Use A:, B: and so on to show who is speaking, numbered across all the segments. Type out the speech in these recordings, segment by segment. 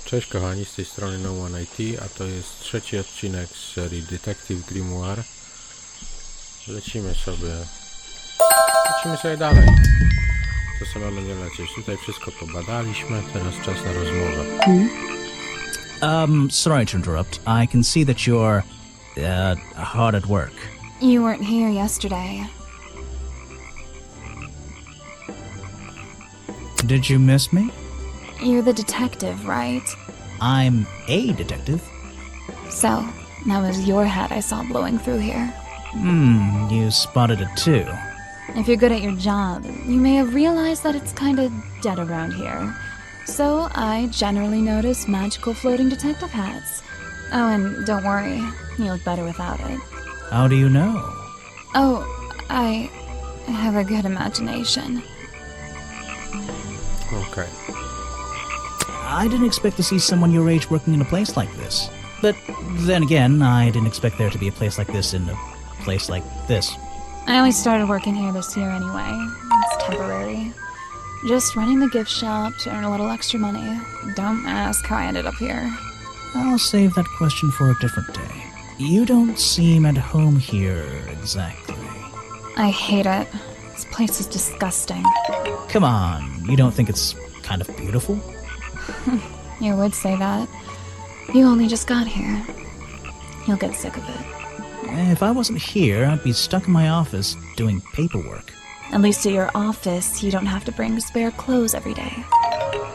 A: Cześć kochani, z tej strony No One IT, a to jest trzeci odcinek z serii Detective Grimoire. Lecimy sobie dalej. Co sobie będzie lecieć? Tutaj wszystko pobadaliśmy, teraz czas na rozmowę.
B: Sorry to interrupt. I can see that you're, hard at work.
C: You weren't here yesterday.
B: Did you miss me?
C: You're the detective, right?
B: I'm a detective.
C: So, that was your head I saw blowing through here.
B: You spotted it too.
C: If you're good at your job, you may have realized that it's kinda dead around here. So, I generally notice magical floating detective hats. Oh, and don't worry, you look better without it.
B: How do you know?
C: Oh, I have a good imagination.
A: Okej.
B: I didn't expect to see someone your age working in a place like this. But then again, I didn't expect there to be a place like this in a place like this.
C: I only started working here this year anyway. It's temporary. Just running the gift shop to earn a little extra money. Don't ask how I ended up here.
B: I'll save that question for a different day. You don't seem at home here exactly.
C: I hate it. This place is disgusting.
B: Come on, you don't think it's kind of beautiful?
C: You would say that. You only just got here. You'll get sick of it.
B: If I wasn't here, I'd be stuck in my office doing paperwork.
C: At least at your office, you don't have to bring spare clothes every day.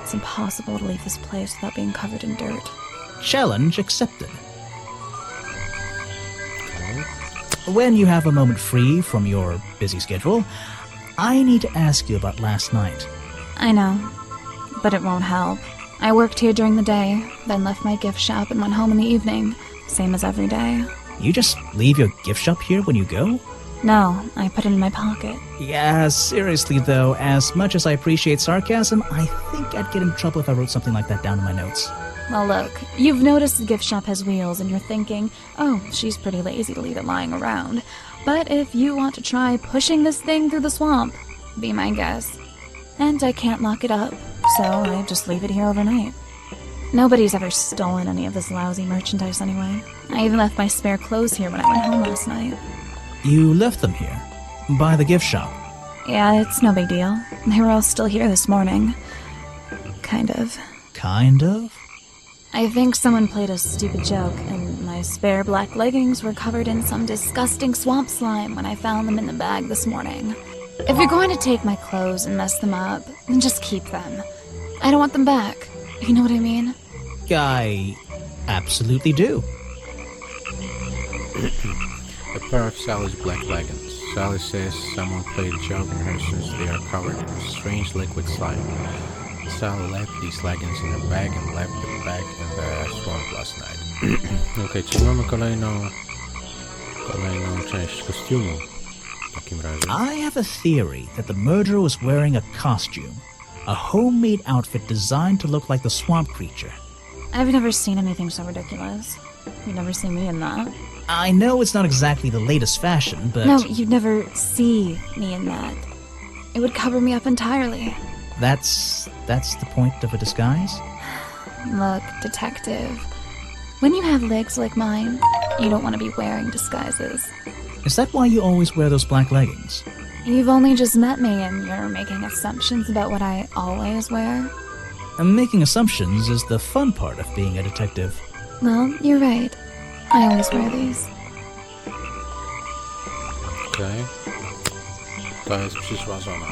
C: It's impossible to leave this place without being covered in dirt.
B: Challenge accepted. When you have a moment free from your busy schedule, I need to ask you about last night.
C: I know, but it won't help. I worked here during the day, then left my gift shop and went home in the evening, same as every day.
B: You just leave your gift shop here when you go?
C: No, I put it in my pocket.
B: Yeah, seriously though, as much as I appreciate sarcasm, I think I'd get in trouble if I wrote something like that down in my notes.
C: Well, look, you've noticed the gift shop has wheels and you're thinking, oh, she's pretty lazy to leave it lying around. But if you want to try pushing this thing through the swamp, be my guest. And I can't lock it up, so I just leave it here overnight. Nobody's ever stolen any of this lousy merchandise anyway. I even left my spare clothes here when I went home last night.
B: You left them here? By the gift shop?
C: Yeah, it's no big deal. They were all still here this morning. Kind of.
B: Kind of?
C: I think someone played a stupid joke, and my spare black leggings were covered in some disgusting swamp slime when I found them in the bag this morning. If you're going to take my clothes and mess them up, then just keep them. I don't want them back. You know what I mean?
B: I absolutely do.
A: A pair of Sally's black leggings. Sally says someone played a joke on her since they are covered in strange liquid slime. Sally left these leggings in her bag and left the bag in the swamp last night. Okej, czyli mamy kolejną część kostiumu. W takim razie.
B: I have a theory that the murderer was wearing a costume. A homemade outfit designed to look like the swamp creature.
C: I've never seen anything so ridiculous. You'd never see me in that.
B: I know it's not exactly the latest fashion, but...
C: No, you'd never see me in that. It would cover me up entirely.
B: That's the point of a disguise?
C: Look, detective. When you have legs like mine, you don't want to be wearing disguises.
B: Is that why you always wear those black leggings?
C: You've only just met me and you're making assumptions about what I always wear.
B: And making assumptions is the fun part of being a detective.
C: Well, you're right. I always wear these.
A: Okej. To jest przyszła żona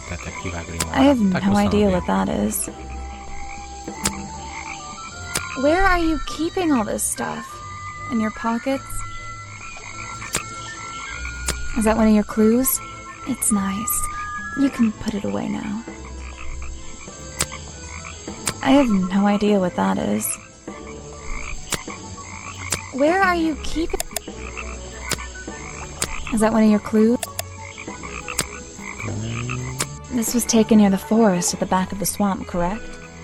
A: detektywa Grimoire.
C: I have
A: Tak
C: no idea
A: postanowię.
C: what that is. Where are you keeping all this stuff? In your pockets? Is that one of your clues? It's nice. You can put it away now. I have no idea what that is. Where are you keeping... Is that one of your clues? This was taken near the forest at the back of the swamp, correct?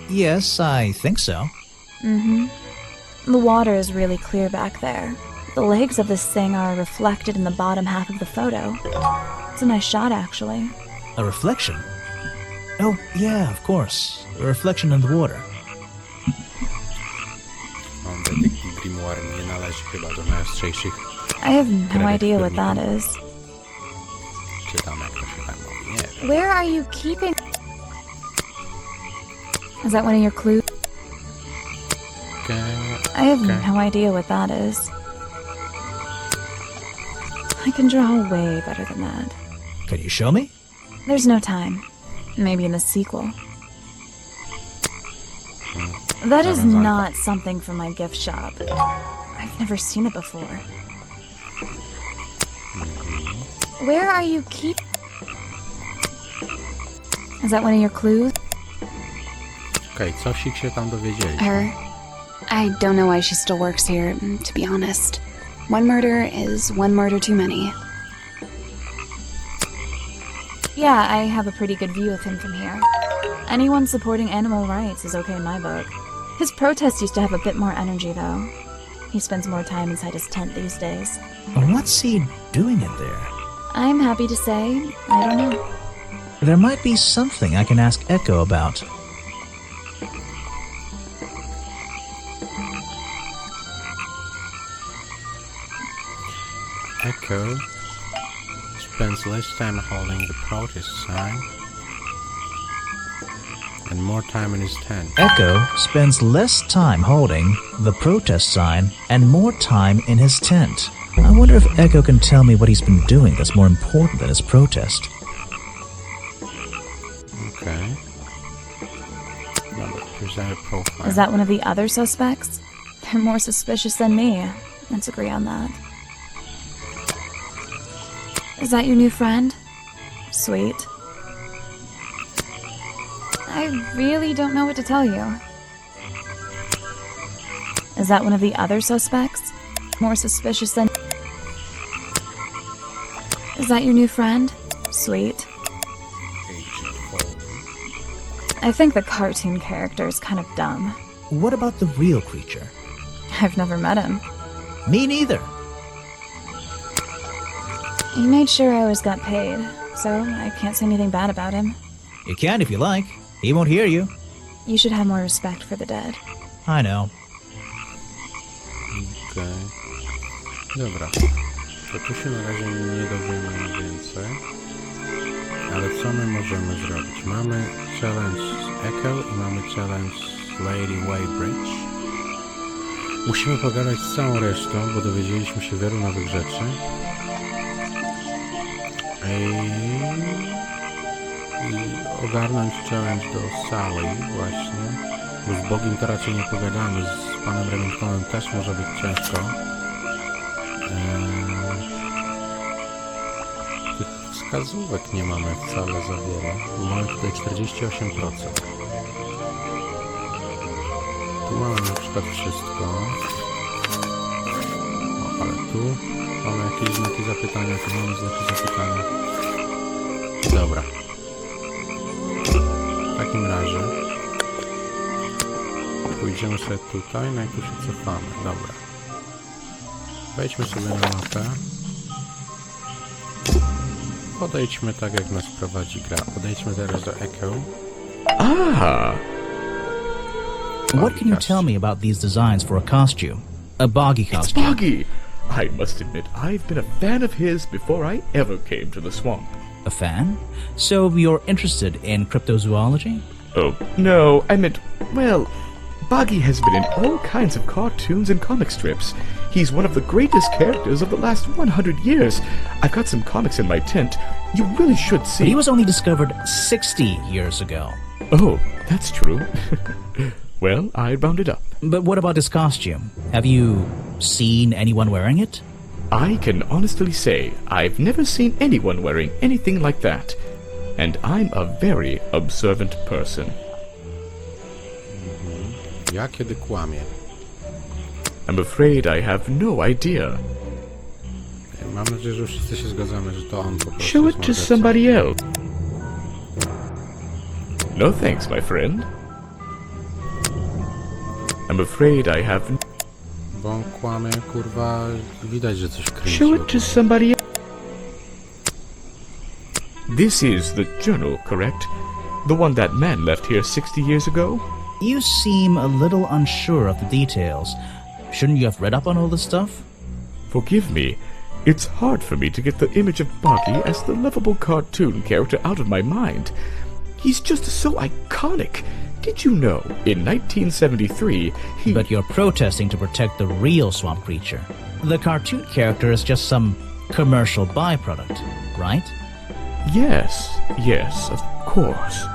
B: Yes, I think so.
C: Mm-hmm. The water is really clear back there. The legs of this thing are reflected in the bottom half of the photo. It's a nice shot, actually.
B: A reflection? Oh, yeah, of course. A reflection in the water.
A: Grimoire nie należy chyba do najostrzejszych.
C: I have no idea what that is.
A: Czy tam jak to się tam mówi, nie wiem.
C: Where are you keeping... Is that one of your clues? I have no idea what that is. I can draw way better than that.
B: Can you show me?
C: There's no time. Maybe in the sequel. That is not something from my gift shop. I've never seen it before. Where are you Is that one of your clues?
A: Okej, cosik się tam dowiedzieli.
D: Her. I don't know why she still works here, to be honest. One murder is one murder too many.
C: Yeah, I have a pretty good view of him from here. Anyone supporting animal rights is okay in my book. His protest used to have a bit more energy, though. He spends more time inside his tent these days.
B: What's he doing in there?
C: I'm happy to say, I don't know.
B: There might be something I can ask Echo about.
A: Echo spends less time holding the protest sign and more time in his tent.
B: Echo spends less time holding the protest sign and more time in his tent. I wonder if Echo can tell me what he's been doing that's more important than his protest.
A: Okay. Number present a profile.
C: Is that one of the other suspects? They're more suspicious than me. Let's agree on that. Is that your new friend? Sweet. I really don't know what to tell you. Is that one of the other suspects? More suspicious than... Is that your new friend? Sweet.
A: Agent Foley.
C: I think the cartoon character is kind of dumb.
B: What about the real creature?
C: I've never met him.
B: Me neither.
C: He made sure I always got paid, so I can't say anything bad about him.
B: You can if you like. He won't hear you.
C: You should have more respect for the dead.
B: I know.
A: Okej. Dobra. To tu się na razie nie dowiemy więcej. Ale co my możemy zrobić? Mamy challenge z Echo i mamy challenge z Lady Weybridge. Musimy pogadać z całą resztą, bo dowiedzieliśmy się wielu nowych rzeczy. I ogarnąć challenge do Sally właśnie, bo z Bogiem to raczej nie pogadamy, z panem Remingtonem też może być ciężko. Tych wskazówek nie mamy wcale za wiele, bo mamy tutaj 48%. Tu mamy na przykład wszystko. No, ale tu mamy jakieś znaki zapytania, tu mamy znaki zapytania. Dobra. W takim razie pójdziemy sobie tutaj, no i tu się cofamy. Dobra. Wejdźmy sobie na mapę. Podejdźmy tak, jak nas prowadzi gra. Podejdźmy teraz do Echo.
E: Ah!
B: What can you tell me about these designs for a costume? A boggy
E: It's
B: costume.
E: Boggy! I must admit, I've been a fan of his before I ever came to the swamp.
B: A fan? So you're interested in cryptozoology?
E: Oh, no, I meant, well, Boggy has been in all kinds of cartoons and comic strips. He's one of the greatest characters of the last 100 years. I've got some comics in my tent. You really should see.
B: But he was only discovered 60 years ago.
E: Oh, that's true. Well, I round it up.
B: But what about his costume? Have you seen anyone wearing it?
E: I can honestly say I've never seen anyone wearing anything like that. And I'm a very observant person.
A: Ja kiedy kłamię?
E: I'm afraid I have no idea.
A: Mam nadzieję, że wszyscy się zgadzamy, że to on po prostu
E: Show
A: jest
E: it to
A: mordercą.
E: somebody else. No thanks, my friend. I'm afraid I have...
A: Bo on kłamie, kurwa, widać, że coś kręci.
E: Show it to somebody else. This is the journal, correct? The one that man left here 60 years ago?
B: You seem a little unsure of the details. Shouldn't you have read up on all this stuff?
E: Forgive me. It's hard for me to get the image of Boggy as the lovable cartoon character out of my mind. He's just so iconic. Did you know, in 1973, he...
B: But you're protesting to protect the real swamp creature. The cartoon character is just some commercial byproduct, right?
E: Yes, of course.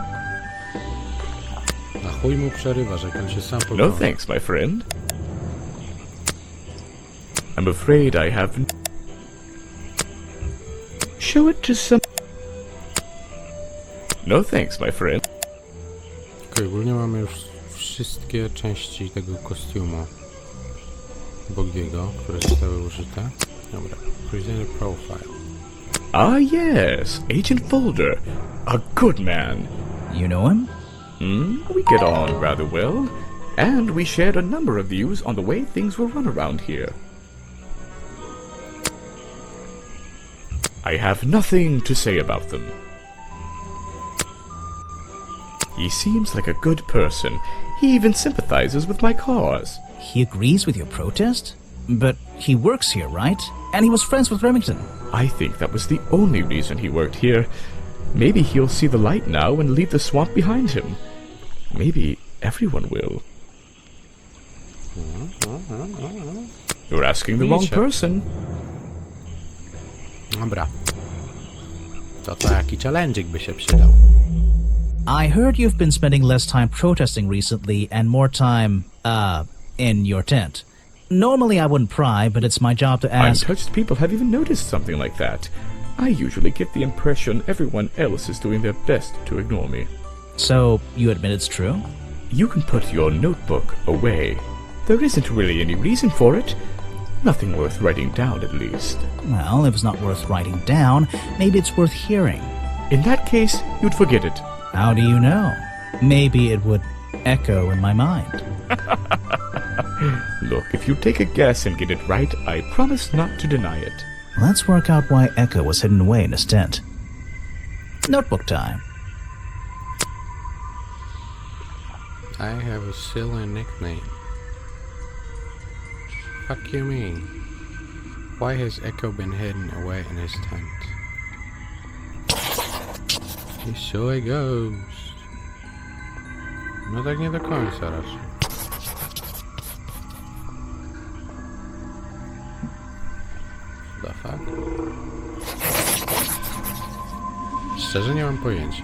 A: Na chuj mu przerywasz, jak on się sam
E: No
A: pogoda.
E: thanks, my friend. I'm afraid I have... Show it to some... No thanks, my friend.
A: Okej, ogólnie mamy już wszystkie części tego kostiumu Bogiego, które zostały użyte. Dobra, presenter profile.
E: Ah yes, Agent Folder. A good man.
B: You know him?
E: We get on rather well, and we shared a number of views on the way things were run around here. I have nothing to say about them. He seems like a good person. He even sympathizes with my cause.
B: He agrees with your protest? But he works here, right? And he was friends with Remington.
E: I think that was the only reason he worked here. Maybe he'll see the light now and leave the swamp behind him. Maybe everyone will. You're asking the wrong person.
A: Dobra. To taki challenge'ik by się przydał.
B: I heard you've been spending less time protesting recently and more time, in your tent. Normally I wouldn't pry, but it's my job to ask...
E: Untouched people have even noticed something like that. I usually get the impression everyone else is doing their best to ignore me.
B: So, you admit it's true?
E: You can put your notebook away. There isn't really any reason for it. Nothing worth writing down, at least.
B: Well, if it's not worth writing down, maybe it's worth hearing.
E: In that case, you'd forget it.
B: How do you know? Maybe it would echo in my mind.
E: Look, if you take a guess and get it right, I promise not to deny it.
B: Let's work out why Echo was hidden away in his tent. Notebook time.
A: I have a silly nickname. Fuck you mean? Why has Echo been hidden away in his tent? He's so a ghost. No tak nie do końca raczej. The fuck? Szczerze nie mam pojęcia.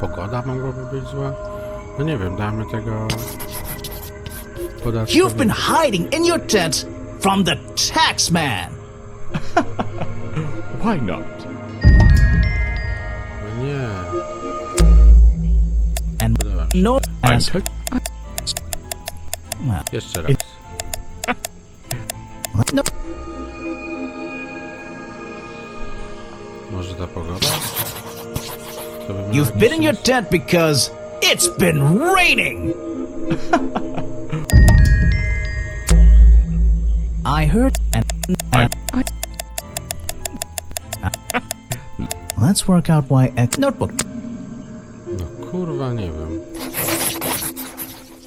A: Pogoda mogłaby być zła? No nie wiem, damy tego...
B: You've been hiding in your tent from the taxman!
E: Why not?
A: No nie.
B: And
A: Podoba mi się.
B: no ask...
E: Untouched...
B: Well,
A: Jeszcze raz.
B: no.
A: Może ta pogoda? To by miało
B: You've been in
A: jakiś
B: your
A: sens.
B: tent because it's been raining! I heard and let's work out why notebook.
A: No kurwa, nie wiem.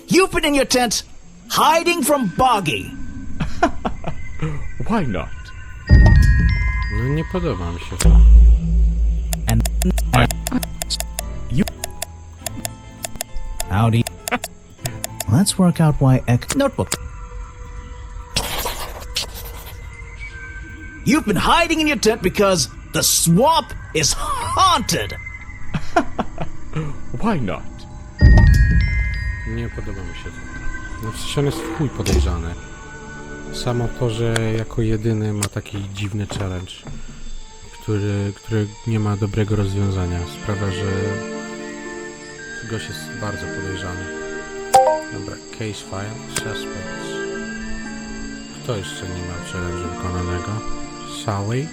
B: You've been in your tent hiding from Boggy.
E: Why not?
A: No nie podoba mi się to.
B: And
E: You...
B: howdy. Let's work out why notebook. You've been hiding in your tent because the swamp is haunted.
E: Why not?
A: Nie podoba mi się to. No przecież on jest w chuj podejrzany. Samo to, że jako jedyny ma taki dziwny challenge, który nie ma dobrego rozwiązania, sprawia, że gość jest bardzo podejrzany. Dobra, case file, suspects. Kto jeszcze nie miał challenge'u wykonanego? Sally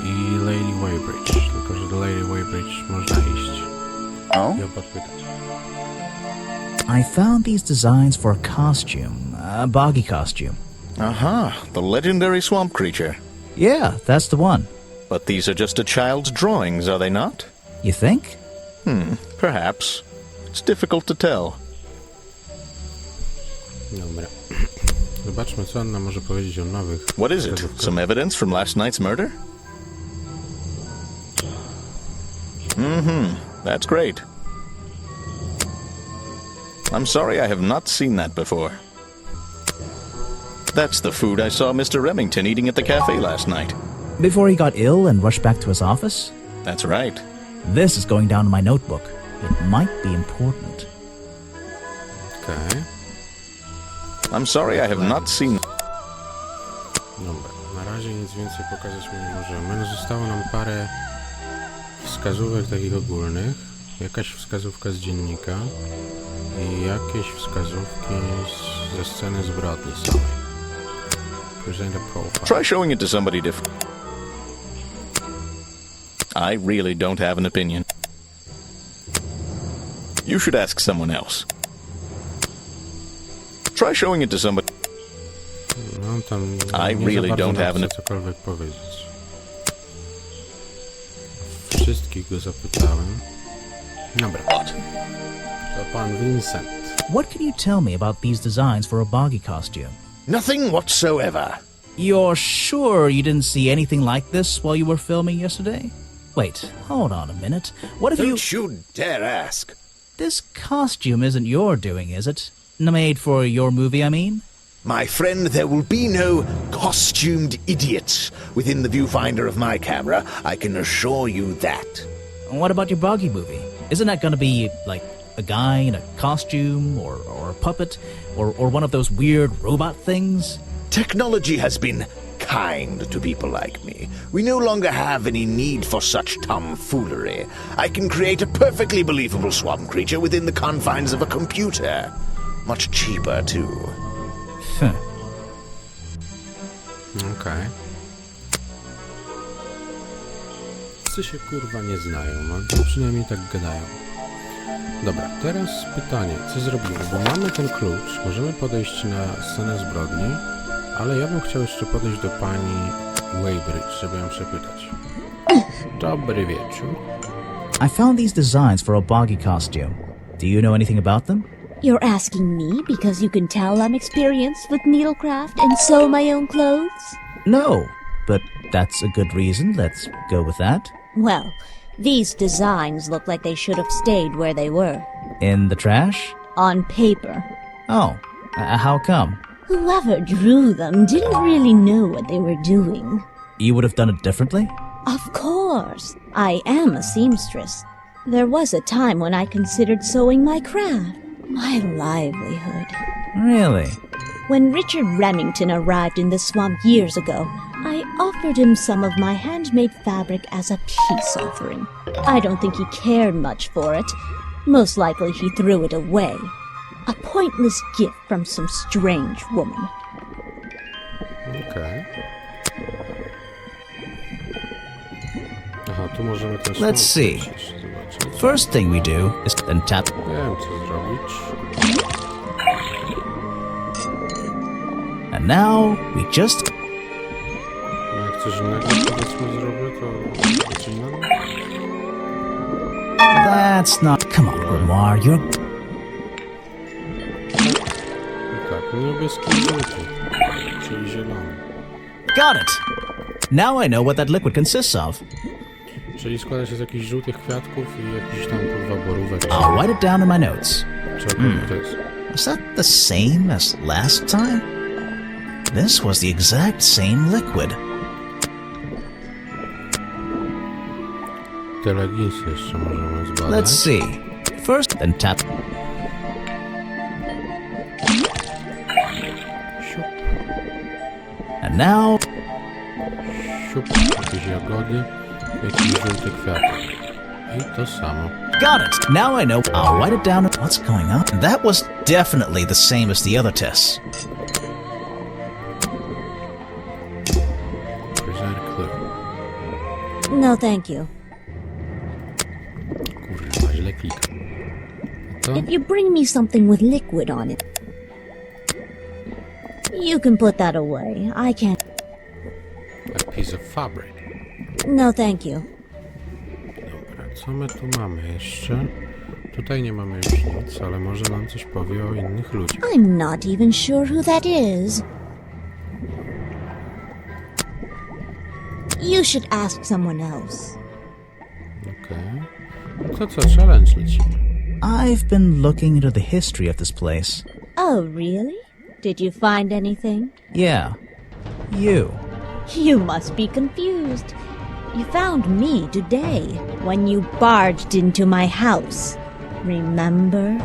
A: i Lady Weybridge. Tylko, że do Lady Weybridge można iść
F: Oh?
A: i ją podpytać.
B: I found these designs for a costume, a Boggy costume.
F: Aha, the legendary swamp creature.
B: Yeah, that's the one.
F: But these are just a child's drawings, are they not?
B: You think?
F: Perhaps. It's difficult to tell.
A: Dobra. Zobaczmy, co on nam może powiedzieć o nowych
F: What is it?
A: wskazówkach.
F: Some evidence from last night's murder? That's great. I'm sorry I have not seen that before. That's the food I saw Mr. Remington eating at the cafe last night.
B: Before he got ill and rushed back to his office?
F: That's right.
B: This is going down in my notebook. It might be important.
A: Okej.
F: I'm sorry I have not seen...
A: Dobra, na razie nic więcej pokazać mu nie możemy. No zostało nam parę wskazówek takich ogólnych. Jakaś wskazówka z dziennika i jakieś wskazówki ze sceny zbrodni samej. Present a profile.
F: Try showing it to somebody different. I really don't have an opinion. You should ask someone else. Try showing it to somebody...
A: No tam
F: I
A: nie
F: really
A: za bardzo
F: don't
A: nam
F: have
A: chce
F: an-
A: cokolwiek powiedzieć. Wszystkich go zapytałem. Dobra. To pan Vincent.
B: What can you tell me about these designs for a boggy costume?
G: Nothing whatsoever.
B: You're sure you didn't see anything like this while you were filming yesterday? Wait, hold on a minute. What if you...
G: Don't you dare ask.
B: This costume isn't your doing, is it? Made for your movie, I mean?
G: My friend, there will be no costumed idiots within the viewfinder of my camera. I can assure you that.
B: What about your boggy movie? Isn't that gonna be, like, a guy in a costume, or a puppet, or one of those weird robot things?
G: Technology has been kind to people like me. We no longer have any need for such tomfoolery. I can create a perfectly believable swamp creature within the confines of a computer. Much cheaper, too.
A: Okej. Wszyscy się kurwa nie znają, no przynajmniej tak gadają. Dobra, teraz pytanie, co zrobimy? Bo mamy ten klucz, możemy podejść na scenę zbrodni, ale ja bym chciał jeszcze podejść do pani Waybridge, żeby ją przepytać. Dobry wieczór.
B: I found these designs for a boggy costume. Do you know anything about them?
H: You're asking me because you can tell I'm experienced with needlecraft and sew my own clothes?
B: No, but that's a good reason. Let's go with that.
H: Well, these designs look like they should have stayed where they were.
B: In the trash?
H: On paper.
B: Oh, how come?
H: Whoever drew them didn't really know what they were doing.
B: You would have done it differently?
H: Of course. I am a seamstress. There was a time when I considered sewing my craft, my livelihood.
B: Really?
H: When Richard Remington arrived in the swamp years ago, I offered him some of my handmade fabric as a peace offering. I don't think he cared much for it. Most likely he threw it away. A pointless gift from some strange woman.
A: Okej. Aha, tu możemy ten
B: Let's see.
A: zobaczyć.
B: First thing we do is then tap.
A: Wiem, co zrobić.
B: And now we just...
A: No jak coś innego powiedzmy zrobię, to coś innego?
B: That's not... Come on, Grimoire, you're...
A: I tak, niebieski i żółty, czyli zielony.
B: Got it! Now I know what that liquid consists of.
A: Czyli składa się z jakichś żółtych kwiatków i jakichś tam kurwa borówek.
B: I'll write it down in my notes.
A: Czego to jest?
B: Was that the same as last time? This was the exact same liquid.
A: Te leginsy jeszcze możemy zbadać.
B: Let's see. First, then tap.
A: Siup,
B: And now...
A: siup, jakieś jagody, jakiś żółty kwiatek. I to samo.
B: Got it! Now I know. I'll write it down. What's going on? That was definitely the same as the other tests.
A: Present a clue.
H: No, thank you.
A: Kurwa, źle klikam. A to?
H: If you bring me something with liquid on it, you can put that away. I can't.
A: A piece of fabric.
H: No, thank you.
A: Dobra. Co my tu mamy jeszcze? Tutaj nie mamy już nic, ale może nam coś powie o innych ludziach.
H: I'm not even sure who that is. You should ask someone else.
A: Okej. To co, challenge lecimy.
B: I've been looking into the history of this place.
H: Oh, really? Did you find anything?
B: Yeah. You.
H: You must be confused. You found me today when you barged into my house. Remember?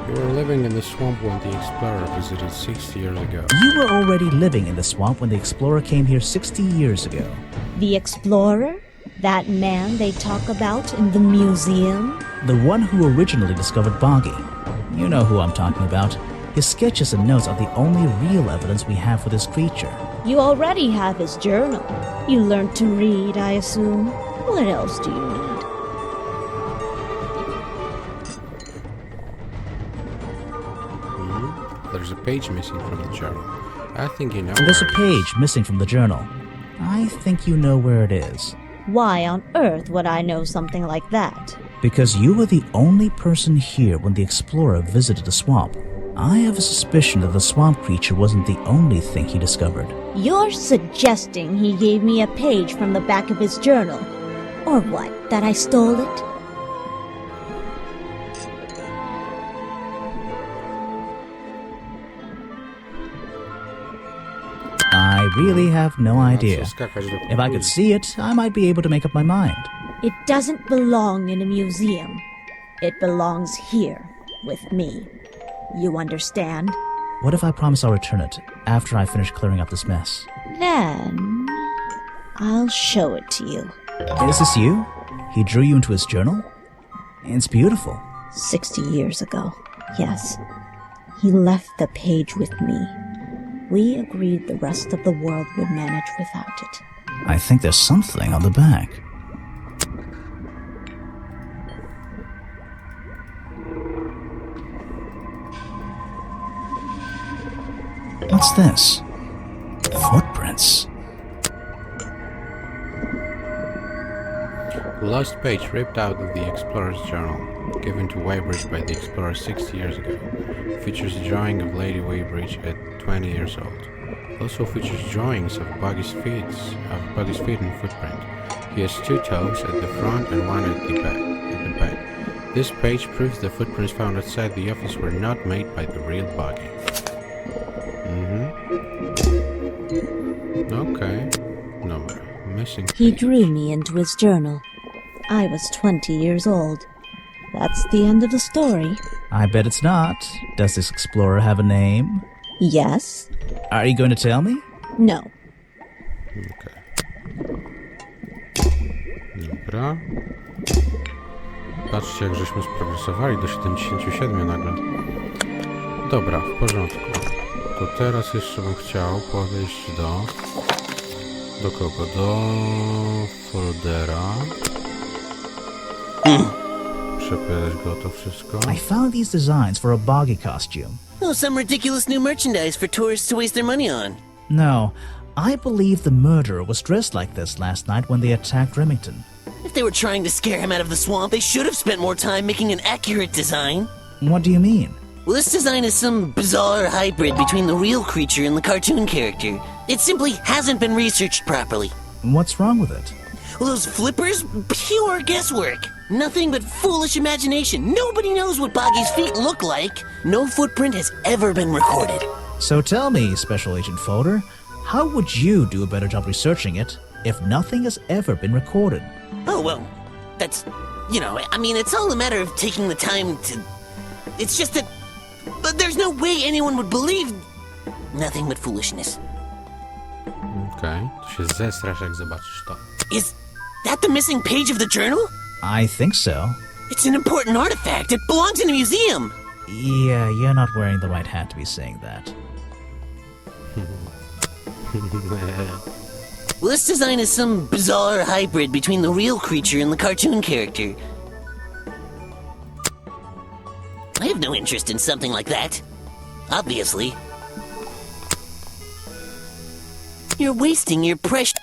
A: You were living in the swamp when the explorer visited 60 years ago.
B: You were already living in the swamp when the explorer came here 60 years ago.
H: The explorer? That man they talk about in the museum?
B: The one who originally discovered Boggy. You know who I'm talking about. His sketches and notes are the only real evidence we have for this creature.
H: You already have his journal. You learned to read, I assume. What else do you need?
A: There's a page missing from the journal. I think you know.
B: And there's a
A: where it is.
B: page missing from the journal. I think you know where it is.
H: Why on earth would I know something like that?
B: Because you were the only person here when the explorer visited the swamp. I have a suspicion that the swamp creature wasn't the only thing he discovered.
H: You're suggesting he gave me a page from the back of his journal. Or what, that I stole it?
B: I really have no idea.
A: Skakać do
B: If I could see it, I might be able to make up my mind.
H: It doesn't belong in a museum. It belongs here, with me. You understand?
B: What if I promise I'll return it after I finish clearing up this mess?
H: Then I'll show it to you.
B: Is this you? He drew you into his journal? It's beautiful.
H: 60 years ago, yes. He left the page with me. We agreed the rest of the world would manage without it.
B: I think there's something on the back. What's this? Footprints.
A: The lost page ripped out of the explorer's journal, given to Weybridge by the explorer 60 years ago, features a drawing of Lady Weybridge at 20 years old. It also features drawings of Buggy's feet and footprint. He has 2 toes at the front and 1 at the back. This page proves the footprints found outside the office were not made by the real Buggy. Okay. Number. Missing
H: He
A: page.
H: drew me into his journal. I was 20 years old. That's the end of the story.
B: I bet it's not. Does this explorer have a name?
H: Yes?
B: Are you going to tell me?
H: No.
A: Okej. Dobra. Patrzcie, jak żeśmy sprogresowali do 77 nagle. Dobra, w porządku. To teraz jeszcze bym chciał podejść do kogo? Do foldera. Przepytać go o to wszystko.
B: I found these designs for a Boggy costume.
I: Oh, some ridiculous new merchandise for tourists to waste their money on.
B: No, I believe the murderer was dressed like this last night when they attacked Remington.
I: If they were trying to scare him out of the swamp, they should have spent more time making an accurate design.
B: What do you mean?
I: Well, this design is some bizarre hybrid between the real creature and the cartoon character. It simply hasn't been researched properly.
B: What's wrong with it?
I: Well, those flippers? Pure guesswork. Nothing but foolish imagination. Nobody knows what Boggy's feet look like. No footprint has ever been recorded.
B: So tell me, Special Agent Folder, how would you do a better job researching it if nothing has ever been recorded?
I: Oh, well, that's... I mean, it's all a matter of taking the time to... It's just that... But there's no way anyone would believe... Nothing but foolishness.
A: Okej, to się zestrasz, jak zobaczysz to.
I: Is that the missing page of the journal?
B: I think so.
I: It's an important artifact. It belongs in a museum.
B: Yeah, you're not wearing the right hat to be saying that.
I: Well, this design is some bizarre hybrid between the real creature and the cartoon character. I have no interest in something like that. Obviously. You're wasting your precious...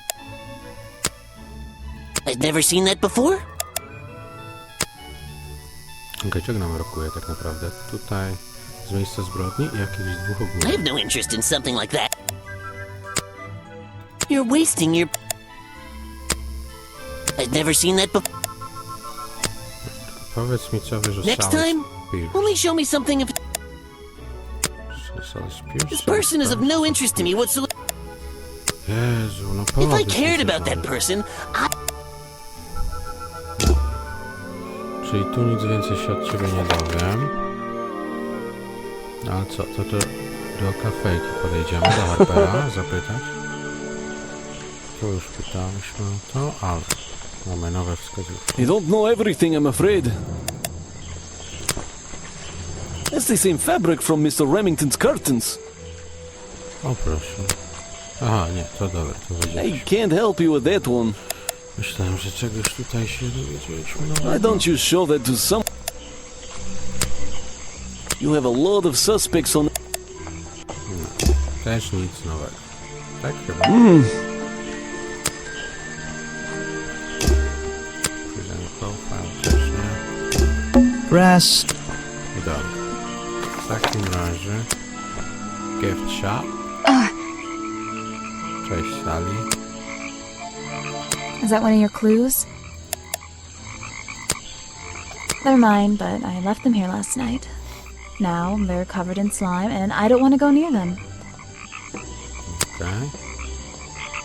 I: I've never seen that before?
A: Okej, czego nam brakuje tak naprawdę? Tutaj z miejsca zbrodni i jakichś dwóch
I: I
A: ogólnych.
I: have no interest in something like that. You're wasting your... I've never seen that before.
A: Powiedz mi, co wiesz o
I: Next
A: Sally
I: time,
A: Spears.
I: only show me something of...
A: Sally Spears?
I: This person is of no interest to me whatsoever.
A: Jezu, no
I: If I
A: powiedz mi,
I: cared
A: co
I: about that
A: to-
I: person, I...
A: Czyli tu nic więcej się od ciebie nie dowiem. Ale co, to do kafejki podejdziemy, do Harpera, zapytać. Tu już pytaliśmy o to, ale mamy nowe wskazówki.
J: You don't know everything, I'm afraid. That's the same fabric from Mr. Remington's curtains.
A: O proszę. Aha, nie, to dobra, to
J: I
A: wiedzieliśmy.
J: can't help you with that one.
A: Myślałem, że czegoś tutaj się dowiedzieliśmy.
J: Why
A: No,
J: don't you show that to some... You have a lot of suspects on...
A: też nic nowego. Tak chyba. Present profile też nie.
B: Grass.
A: Dobra. W takim razie gift shop. Cześć Sally.
C: Is that one of your clues? They're mine, but I left them here last night. Now they're covered in slime, and I don't want to go near them.
A: Okej.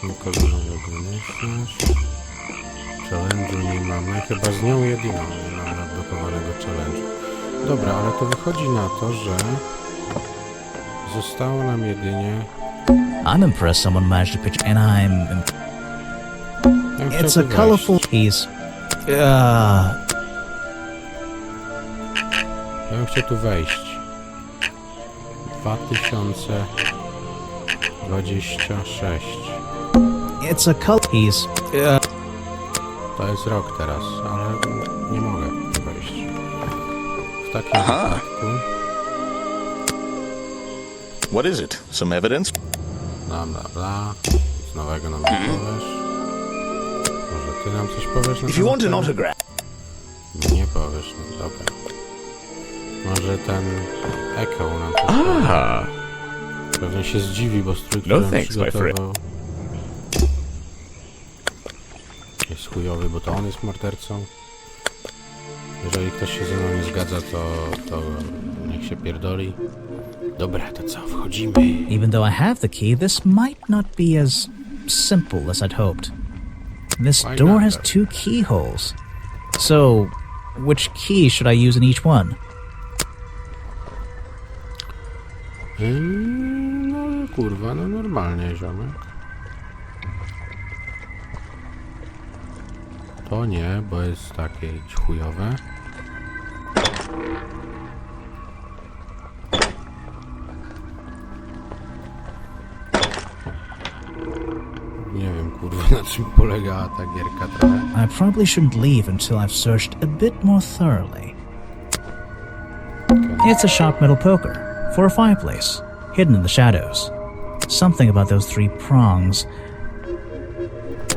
A: Nikogo nowego nie śmiesz. Challenge'u nie mamy. Chyba z nią jedyną nie mamy odblokowanego challenge'u. Dobra, ale to wychodzi na to, że zostało nam jedynie...
B: I'm impressed someone managed to pitch, and
A: Ja bym
B: it's
A: chciał
B: a
A: tu
B: colorful
A: wejść.
B: piece.
A: Ja bym chciał tu wejść. 2026.
B: It's a color piece.
A: To jest rok teraz, ale nie mogę tu wejść. W takim wypadku...
F: What is it? Some evidence?
A: Bla bla bla. Nic nowego nam nie powiesz. Może ty nam coś powiesz na
G: If you want an
A: temat tego?
G: autograph,
A: Nie powiesz, no dobra. Może ten Echo nam coś powie. Pewnie się zdziwi, bo strój, który nam
E: thanks, my
A: przygotował jest chujowy, bo to on jest mordercą. Jeżeli ktoś się ze mną nie zgadza, to niech się pierdoli. Dobra, to co, wchodzimy.
B: Even though I have the key, this might not be as simple as I'd hoped. This
A: Why
B: door
A: not,
B: has
A: though?
B: 2 keyholes. So, which key should I use in each one?
A: No kurwa, no normalnie, ziomek. To nie, bo jest takie chujowe. Nie wiem, kurwa, na czym polegała ta gierka trochę.
B: I probably shouldn't leave until I've searched a bit more thoroughly. It's a sharp metal poker for a fireplace, hidden in the shadows. Something about those 3 prongs.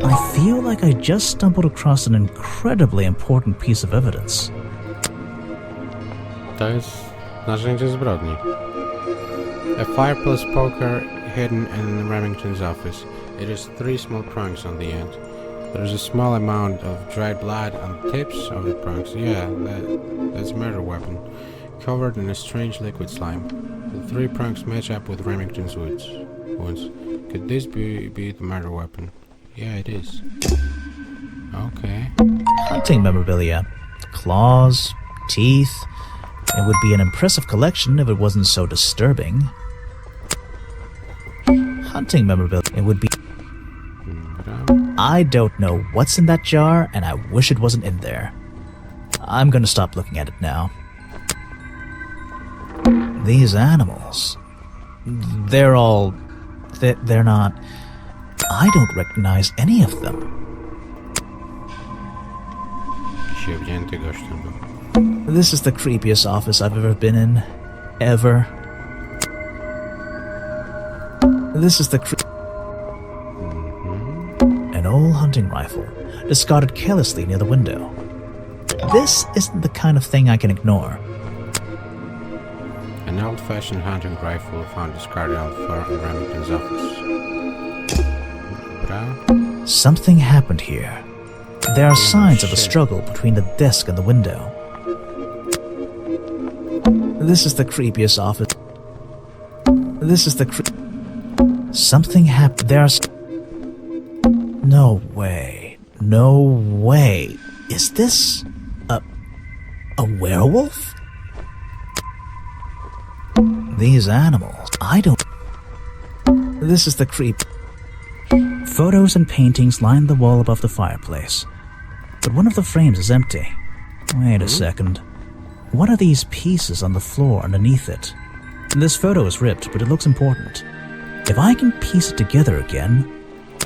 B: I feel like I just stumbled across an incredibly important piece of evidence.
A: To jest narzędzie zbrodni. A fireplace poker hidden in Remington's office. It has 3 small prongs on the end. There is a small amount of dried blood on the tips of the prongs. Yeah, that's a murder weapon. Covered in a strange liquid slime. The 3 prongs match up with Remington's wounds. Could this be the murder weapon? Yeah, it is. Okay.
B: Hunting memorabilia. Claws, teeth. It would be an impressive collection if it wasn't so disturbing. Hunting memorabilia. It would be...
A: Dobra.
B: I don't know what's in that jar, and I wish it wasn't in there. I'm gonna stop looking at it now. These animals... They're all... They're not... I don't recognize any of them.
A: Siewnięty gość ten był.
B: This is the creepiest office I've ever been in. Ever. This is the An old hunting rifle, discarded carelessly near the window. This isn't the kind of thing I can ignore.
A: An old-fashioned hunting rifle found discarded on the floor in Remington's office. Bra?
B: Something happened here. There are signs of a struggle between the desk and the window. This is the creepiest office. Something happened. No way. No way. Is this a werewolf? These animals, This is the creep. Photos and paintings line the wall above the fireplace, but one of the frames is empty. Wait a second. What are these pieces on the floor underneath it? This photo is ripped, but it looks important. If I can piece it together again,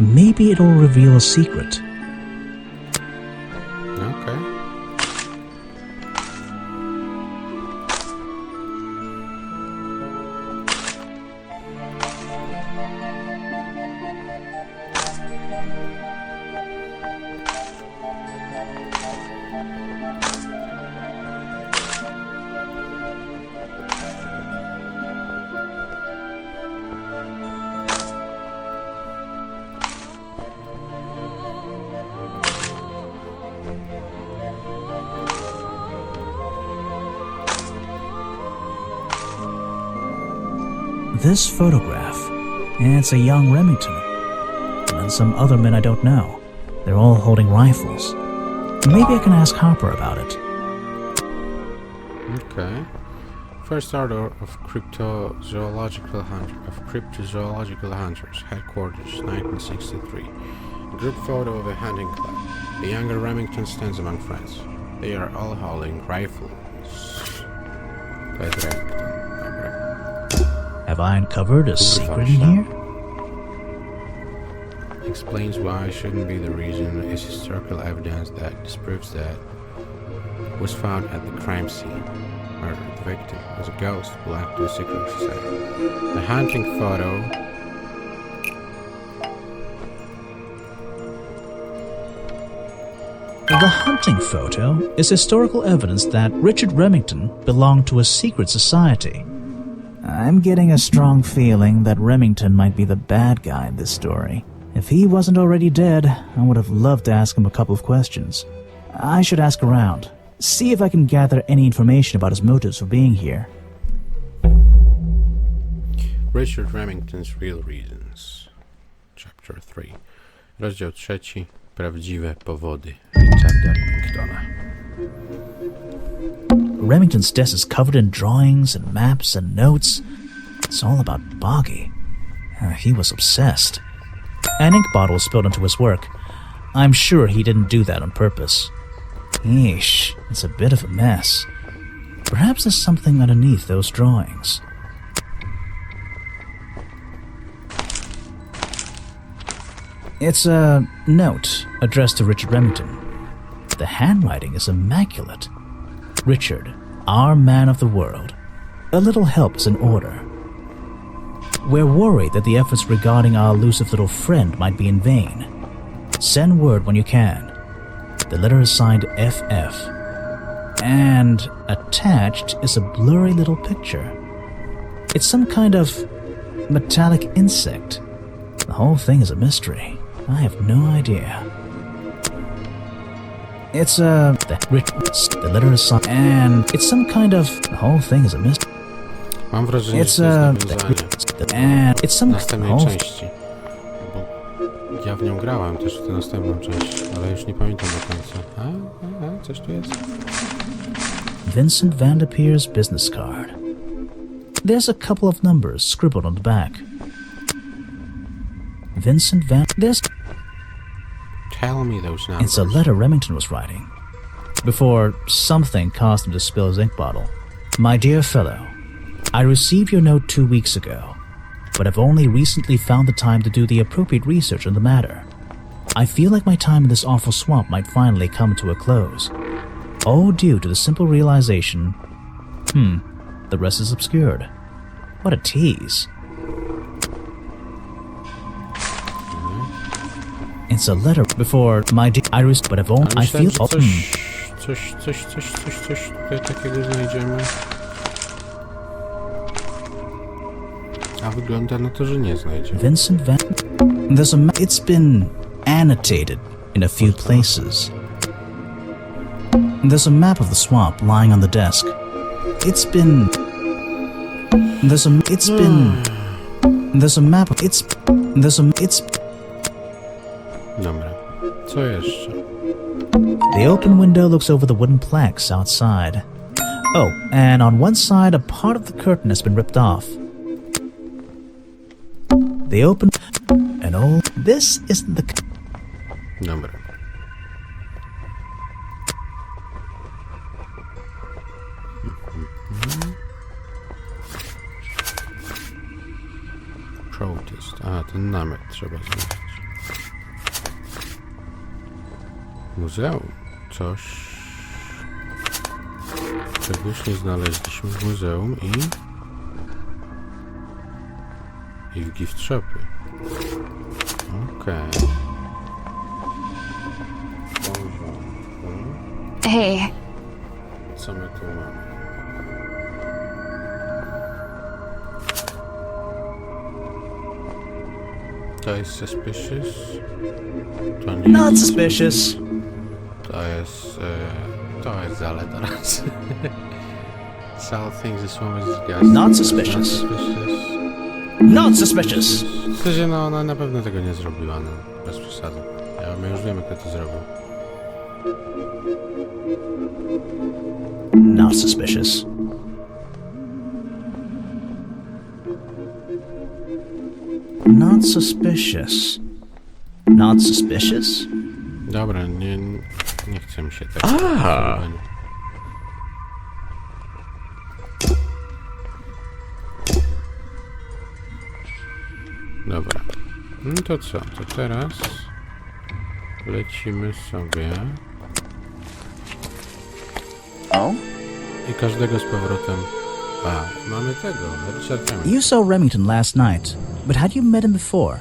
B: maybe it'll reveal a secret.
A: Okay.
B: This photograph, it's a young Remington, and some other men I don't know. They're all holding rifles. Maybe I can ask Harper about it.
A: Okay. First Order of Cryptozoological Hunters, Headquarters, 1963. A group photo of a hunting club. The younger Remington stands among friends. They are all holding rifles.
B: Have I uncovered a secret in here?
A: Explains why shouldn't be the reason is historical evidence that disproves that was found at the crime scene. Or the victim was a ghost belonged to a secret society. The hunting photo
B: The hunting photo is historical evidence that Richard Remington belonged to a secret society. I'm getting a strong feeling that Remington might be the bad guy in this story. If he wasn't already dead, I would have loved to ask him a couple of questions. I should ask around, see if I can gather any information about his motives for being here.
A: Richard Remington's Real Reasons. Chapter 3. Rozdział 3. Prawdziwe powody Richarda Remingtona.
B: Remington's desk is covered in drawings and maps and notes. It's all about Boggy. He was obsessed. An ink bottle spilled into his work. I'm sure he didn't do that on purpose. Eesh, it's a bit of a mess. Perhaps there's something underneath those drawings. It's a note addressed to Richard Remington. The handwriting is immaculate. Richard, our man of the world. A little help is in order. We're worried that the efforts regarding our elusive little friend might be in vain. Send word when you can. The letter is signed FF. And attached is a blurry little picture. It's some kind of metallic insect. The whole thing is a mystery. I have no idea. It's the letter is signed, and it's some kind of. The whole thing is a mystery.
A: Mam wrażenie,
B: It's
A: że to jest nawiązanie
B: and it's some
A: następnej części. Bo ja w nią grałem też w tę następną część, ale już nie pamiętam do końca. Coś tu jest?
B: Vincent Vanderpeer's business card. There's a couple of numbers scribbled on the back.
A: Tell me those numbers.
B: It's a letter Remington was writing before something caused him to spill his ink bottle. My dear fellow, I received your note 2 weeks ago, but have only recently found the time to do the appropriate research on the matter. I feel like my time in this awful swamp might finally come to a close. All due to the simple realization, the rest is obscured. What a tease. It's a letter before my Iris, but I've only.
A: Ale
B: I feel.
A: myślałem, że coś tutaj takiego znajdziemy. A wygląda na to, że nie znajdziemy.
B: Vincent Van. There's a. It's been annotated in a few places. There's a map of the swamp lying on the desk. It's been. There's a. It's been. There's a map. It's. There's a. It's.
A: Dobra. Co jeszcze?
B: The open window looks over the wooden planks outside. Oh, and on one side, a part of the curtain has been ripped off. The open. And oh, this isn't the.
A: Dobra. Protest. A, ten namiot trzeba znaleźć. Muzeum. Coś... Czegoś nie znaleźliśmy w muzeum i w gift shopie. Okej.
D: Hey,
A: Co my tu mamy? To jest suspicious? To nie
B: Not
A: jest.
B: suspicious.
A: To jest zaleta raz. Sal thinks this woman is gas.
B: Not suspicious. Not suspicious.
A: W sensie, no ona na pewno tego nie zrobiła, no. Bez przesady. My już wiemy, kto to zrobił.
B: Not suspicious. Not suspicious. Not suspicious?
A: Dobra, nie chcę mi się tak. Dobra. No to co? To teraz lecimy sobie.
G: O?
A: I każdego z powrotem. A, mamy tego, Richard Remington.
B: You saw Remington last night, but had you met him before?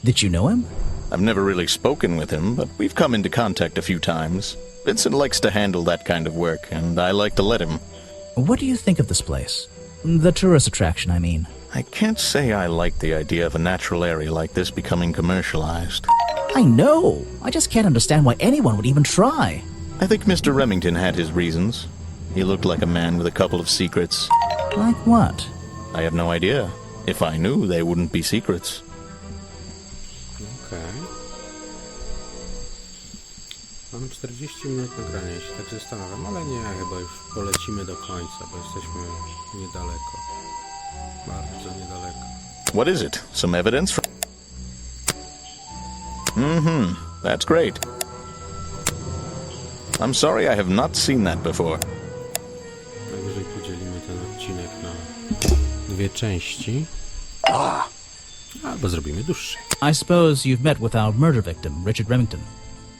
B: Did you know him?
F: I've never really spoken with him, but we've come into contact a few times. Vincent likes to handle that kind of work, and I like to let him.
B: What do you think of this place? The tourist attraction, I mean.
F: I can't say I like the idea of a natural area like this becoming commercialized.
B: I know! I just can't understand why anyone would even try.
F: I think Mr. Remington had his reasons. He looked like a man with a couple of secrets.
B: Like what?
F: I have no idea. If I knew, they wouldn't be secrets.
A: Okej. Mamy 40 minut nagrania, ja się tak zastanawiam, ale nie, chyba już polecimy do końca, bo jesteśmy niedaleko. Bardzo niedaleko.
F: What is it? Some evidence from... That's great. I'm sorry I have not seen that before.
A: Najwyżej podzielimy ten odcinek na dwie części. Albo zrobimy dłuższy.
B: I suppose you've met with our murder victim, Richard Remington.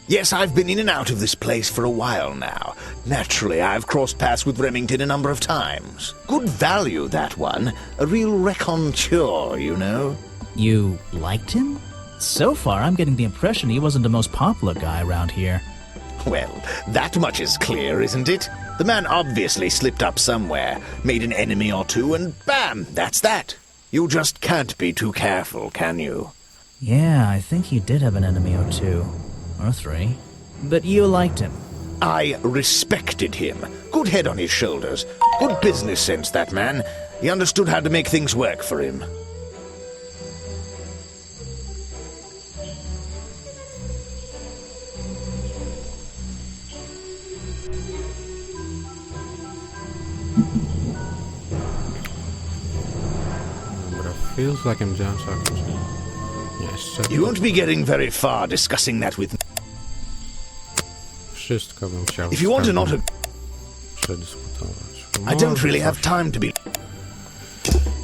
G: Yes, I've been in and out of this place for a while now. Naturally, I've crossed paths with Remington a number of times. Good value, that one. A real raconteur, you know.
B: You liked him? So far, I'm getting the impression he wasn't the most popular guy around here.
G: Well, that much is clear, isn't it? The man obviously slipped up somewhere, made an enemy or two, and bam, that's that. You just can't be too careful, can you?
B: Yeah, I think he did have an enemy or two. Or three. But you liked him.
G: I respected him. Good head on his shoulders. Good business sense, that man. He understood how to make things work for him.
A: Dobra, feels like I'm down talking to you. Jeszcze
G: You won't be getting very far discussing that with me.
A: wszystko bym chciał
G: If you want to not...
A: przedyskutować.
G: I don't
A: Może
G: really have
A: coś.
G: time to be...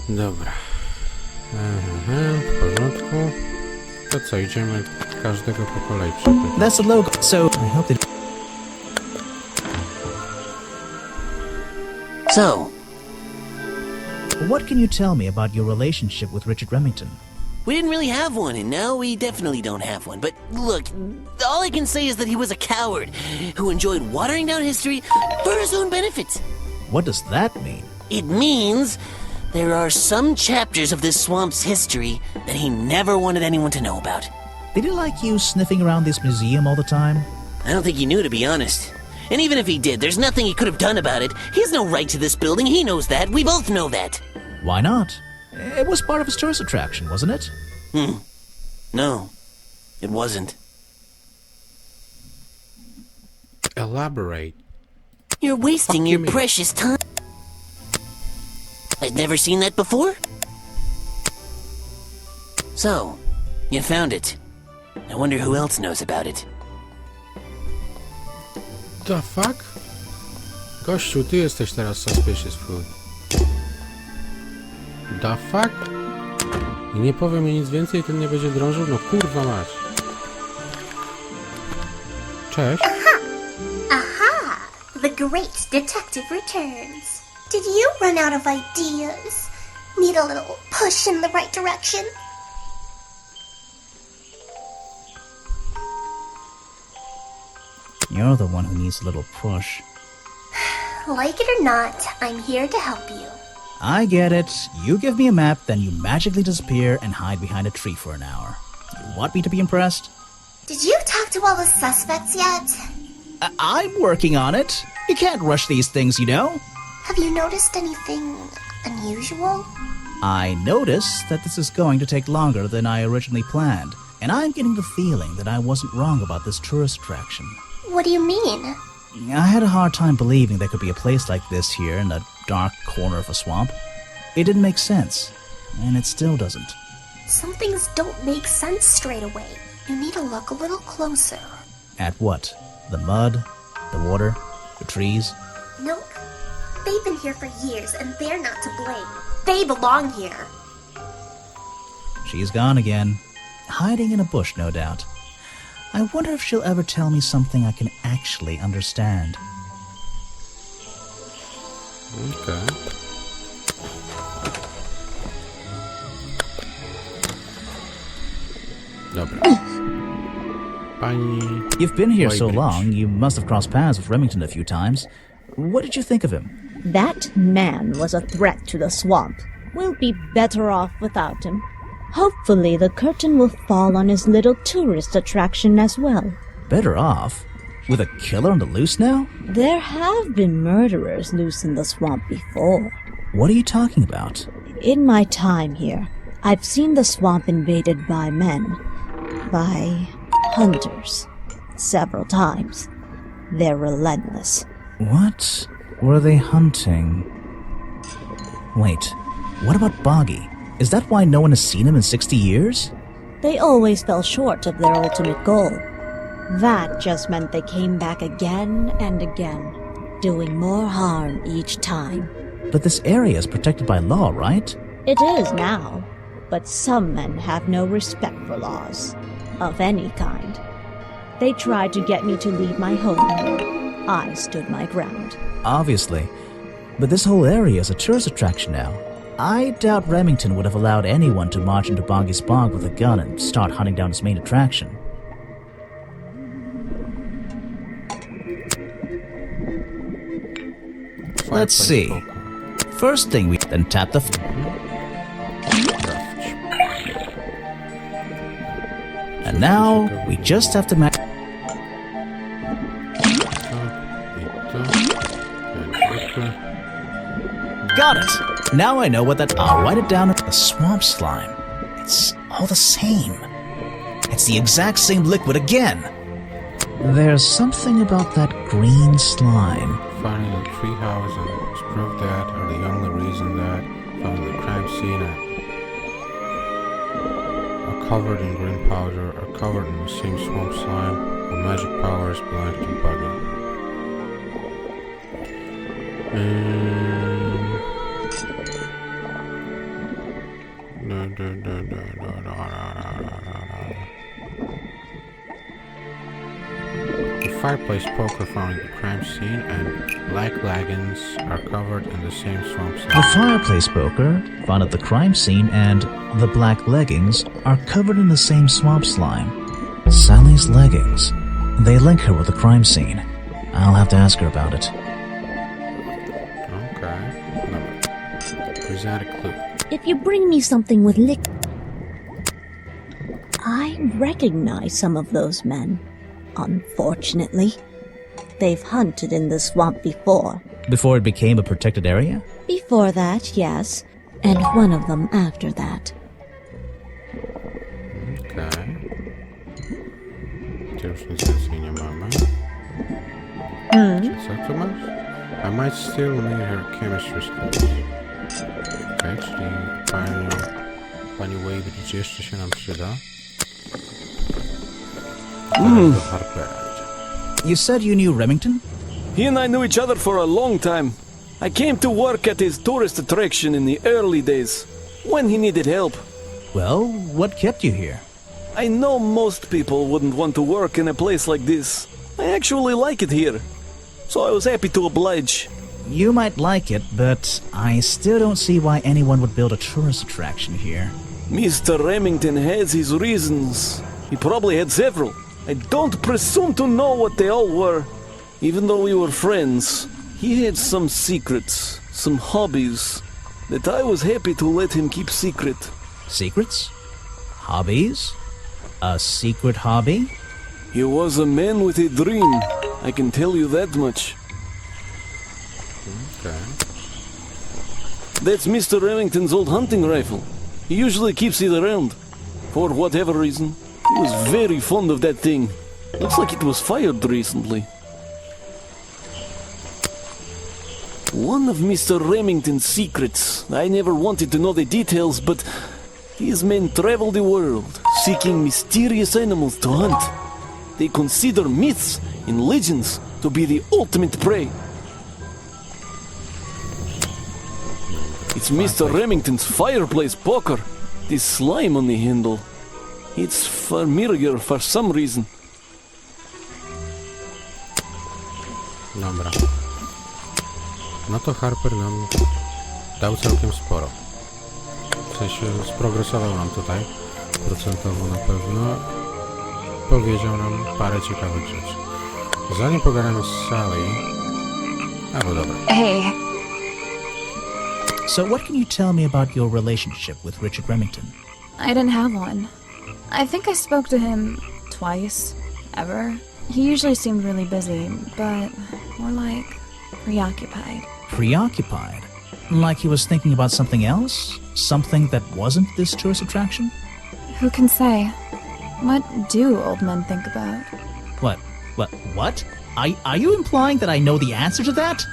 A: Dobra. W porządku. To co, idziemy każdego po kolei przepytać.
B: That's the logo, so I hope they...
I: So,
B: What can you tell me about your relationship with Richard Remington?
I: We didn't really have one, and now we definitely don't have one. But look, all I can say is that he was a coward who enjoyed watering down history for his own benefit.
B: What does that mean?
I: It means there are some chapters of this swamp's history that he never wanted anyone to know about.
B: Did he like you sniffing around this museum all the time?
I: I don't think he knew, to be honest. And even if he did, there's nothing he could have done about it. He has no right to this building. He knows that. We both know that.
B: Why not? It was part of his tourist attraction, wasn't it?
I: No, it wasn't.
A: Elaborate.
I: You're wasting
A: Fuck
I: your
A: you mean?
I: precious time. I've never seen that before. So, you found it. I wonder who else knows about it.
A: The fuck? Gościu, ty jesteś teraz suspicious food. The fuck? I nie powie mi nic więcej, ten nie będzie drążył? No kurwa mać. Cześć.
K: Aha! The great detective returns. Did you run out of ideas? Need a little push in the right direction?
B: You're the one who needs a little push.
K: Like it or not, I'm here to help you.
B: I get it. You give me a map, then you magically disappear and hide behind a tree for an hour. You want me to be impressed?
K: Did you talk to all the suspects yet?
B: I'm working on it. You can't rush these things, you know.
K: Have you noticed anything unusual?
B: I notice that this is going to take longer than I originally planned, and I'm getting the feeling that I wasn't wrong about this tourist attraction.
K: What do you mean?
B: I had a hard time believing there could be a place like this here in a dark corner of a swamp. It didn't make sense, and it still doesn't.
K: Some things don't make sense straight away. You need to look a little closer.
B: At what? The mud? The water? The trees?
K: Nope. They've been here for years, and they're not to blame. They belong here.
B: She's gone again. Hiding in a bush, no doubt. I wonder if she'll ever tell me something I can actually understand.
A: Okay. Dobra. Pani...
B: You've been here so
A: White
B: long, you must have crossed paths with Remington a few times. What did you think of him?
H: That man was a threat to the swamp. We'll be better off without him. Hopefully the curtain will fall on his little tourist attraction as well.
B: Better off? With a killer on the loose now?
H: There have been murderers loose in the swamp before.
B: What are you talking about?
H: In my time here, I've seen the swamp invaded by men. By hunters. Several times. They're relentless.
B: What were they hunting? Wait, what about Boggy? Is that why no one has seen him in 60 years?
H: They always fell short of their ultimate goal. That just meant they came back again and again, doing more harm each time.
B: But this area is protected by law, right?
H: It is now, but some men have no respect for laws, of any kind. They tried to get me to leave my home here. I stood my ground.
B: Obviously. But this whole area is a tourist attraction now. I doubt Remington would have allowed anyone to march into Boggy's bog with a gun and start hunting down his main attraction. Let's see. First thing we then tap the and now we just have to match. Got it! Now I know what that. I'll write it down. The swamp slime. It's all the same. It's the exact same liquid again. There's something about that green slime.
A: Finding the treehouse and proof that are the only reason that finding the crime scene are covered in green powder, are covered in the same swamp slime, or magic powers belong to Buggy. fireplace poker found at the crime scene and black leggings are covered in the same swamp slime.
B: The fireplace poker found at the crime scene and the black leggings are covered in the same swamp slime. Sally's leggings. They link her with the crime scene. I'll have to ask her about it.
A: Okay. No. Present a clue.
H: If you bring me something with I recognize some of those men. Unfortunately, they've hunted in the swamp before.
B: Before it became a protected area?
H: Before that, yes. And one of them after that.
A: Okay. Mama. I might still need her chemistry skills. Okay, czyli pani Wade gdzieś jeszcze się nam przyda.
B: You said you knew Remington?
J: He and I knew each other for a long time. I came to work at his tourist attraction in the early days, when he needed help.
B: Well, what kept you here?
J: I know most people wouldn't want to work in a place like this. I actually like it here, so I was happy to oblige.
B: You might like it, but I still don't see why anyone would build a tourist attraction here.
J: Mr. Remington has his reasons. He probably had several. I don't presume to know what they all were. Even though we were friends, he had some secrets, some hobbies, that I was happy to let him keep secret.
B: Secrets? Hobbies? A secret hobby?
J: He was a man with a dream, I can tell you that much.
A: Okay.
J: That's Mr. Remington's old hunting rifle. He usually keeps it around. For whatever reason, he was very fond of that thing. Looks like it was fired recently. One of Mr. Remington's secrets. I never wanted to know the details, but these men travel the world, seeking mysterious animals to hunt. They consider myths and legends to be the ultimate prey. It's Mr. Remington's fireplace poker. This slime on the handle. It's familiar for some reason.
A: Dobra. No to Harper nam dał całkiem sporo. W sensie sprogresował nam tutaj. Procentowo na pewno. Powiedział nam parę ciekawych rzeczy. Zanim pogadamy z Sally... Albo dobra.
C: Hey.
B: So what can you tell me about your relationship with Richard Remington?
C: I didn't have one. I think I spoke to him twice, ever. He usually seemed really busy, but more like preoccupied.
B: Preoccupied? Like he was thinking about something else? Something that wasn't this tourist attraction?
C: Who can say? What do old men think about?
B: What? Are you implying that I know the answer to that?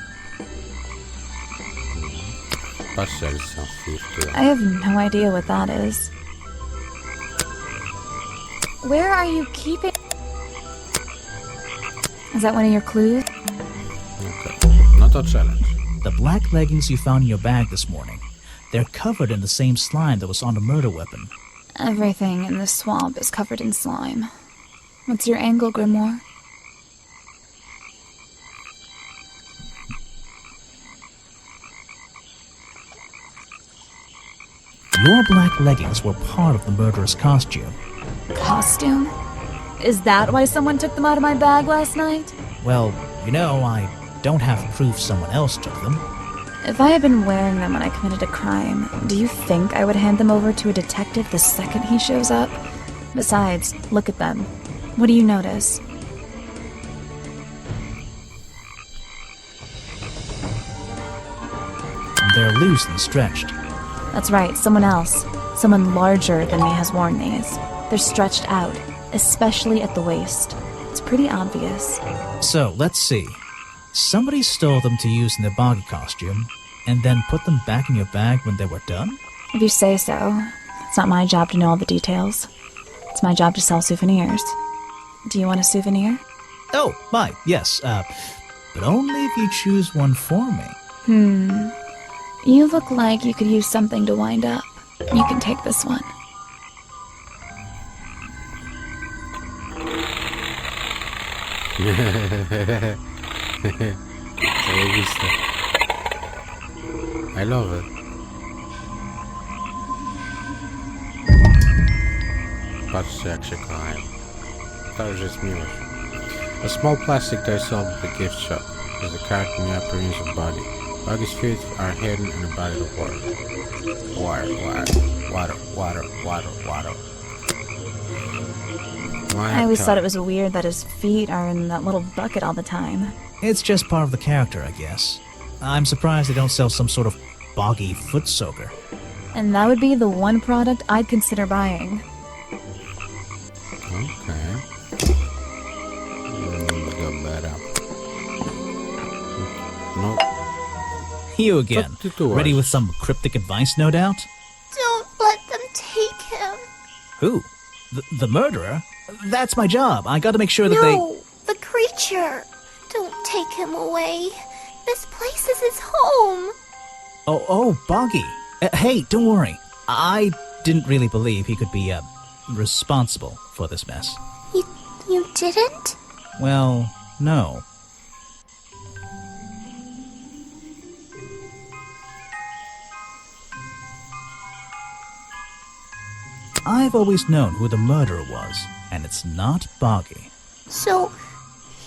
C: I have no idea what that is. Where are you keeping... Is that one of your clues?
A: Okay. No to challenge.
B: The black leggings you found in your bag this morning. They're covered in the same slime that was on the murder weapon.
C: Everything in this swamp is covered in slime. What's your angle, Grimoire?
B: Your black leggings were part of the murderer's costume.
C: Costume? Is that why someone took them out of my bag last night?
B: Well, you know, I don't have proof someone else took them.
C: If I had been wearing them when I committed a crime, do you think I would hand them over to a detective the second he shows up? Besides, look at them. What do you notice?
B: They're loose and stretched.
C: That's right, someone else. Someone larger than me has worn these. They're stretched out, especially at the waist. It's pretty obvious.
B: So, let's see. Somebody stole them to use in their boggy costume, and then put them back in your bag when they were done?
C: If you say so. It's not my job to know all the details. It's my job to sell souvenirs. Do you want a souvenir?
B: Oh, my, yes, but only if you choose one for me.
C: You look like you could use something to wind up. You can take this one.
A: Zajebiste. I love it. Patrzcie jak się kochają. To już jest miłość. A small plastic toy sold at the gift shop is a character in the appearance of Buggy. Buggy's feet are hidden in a bottle of water. Water.
C: I always thought it was weird that his feet are in that little bucket all the time.
B: It's just part of the character, I guess. I'm surprised they don't sell some sort of boggy foot soaker.
C: And that would be the one product I'd consider buying.
A: Okay. Dobra. No.
B: You again. Ready with some cryptic advice, no doubt?
K: Don't let them take him.
B: Who? The murderer? That's my job. I gotta make sure that
K: No, the creature. Don't take him away. This place is his home.
B: Oh, Boggy. Hey, don't worry. I didn't really believe he could be, responsible for this mess.
K: You didn't?
B: Well, no. I've always known who the murderer was, and it's not Boggy.
K: So,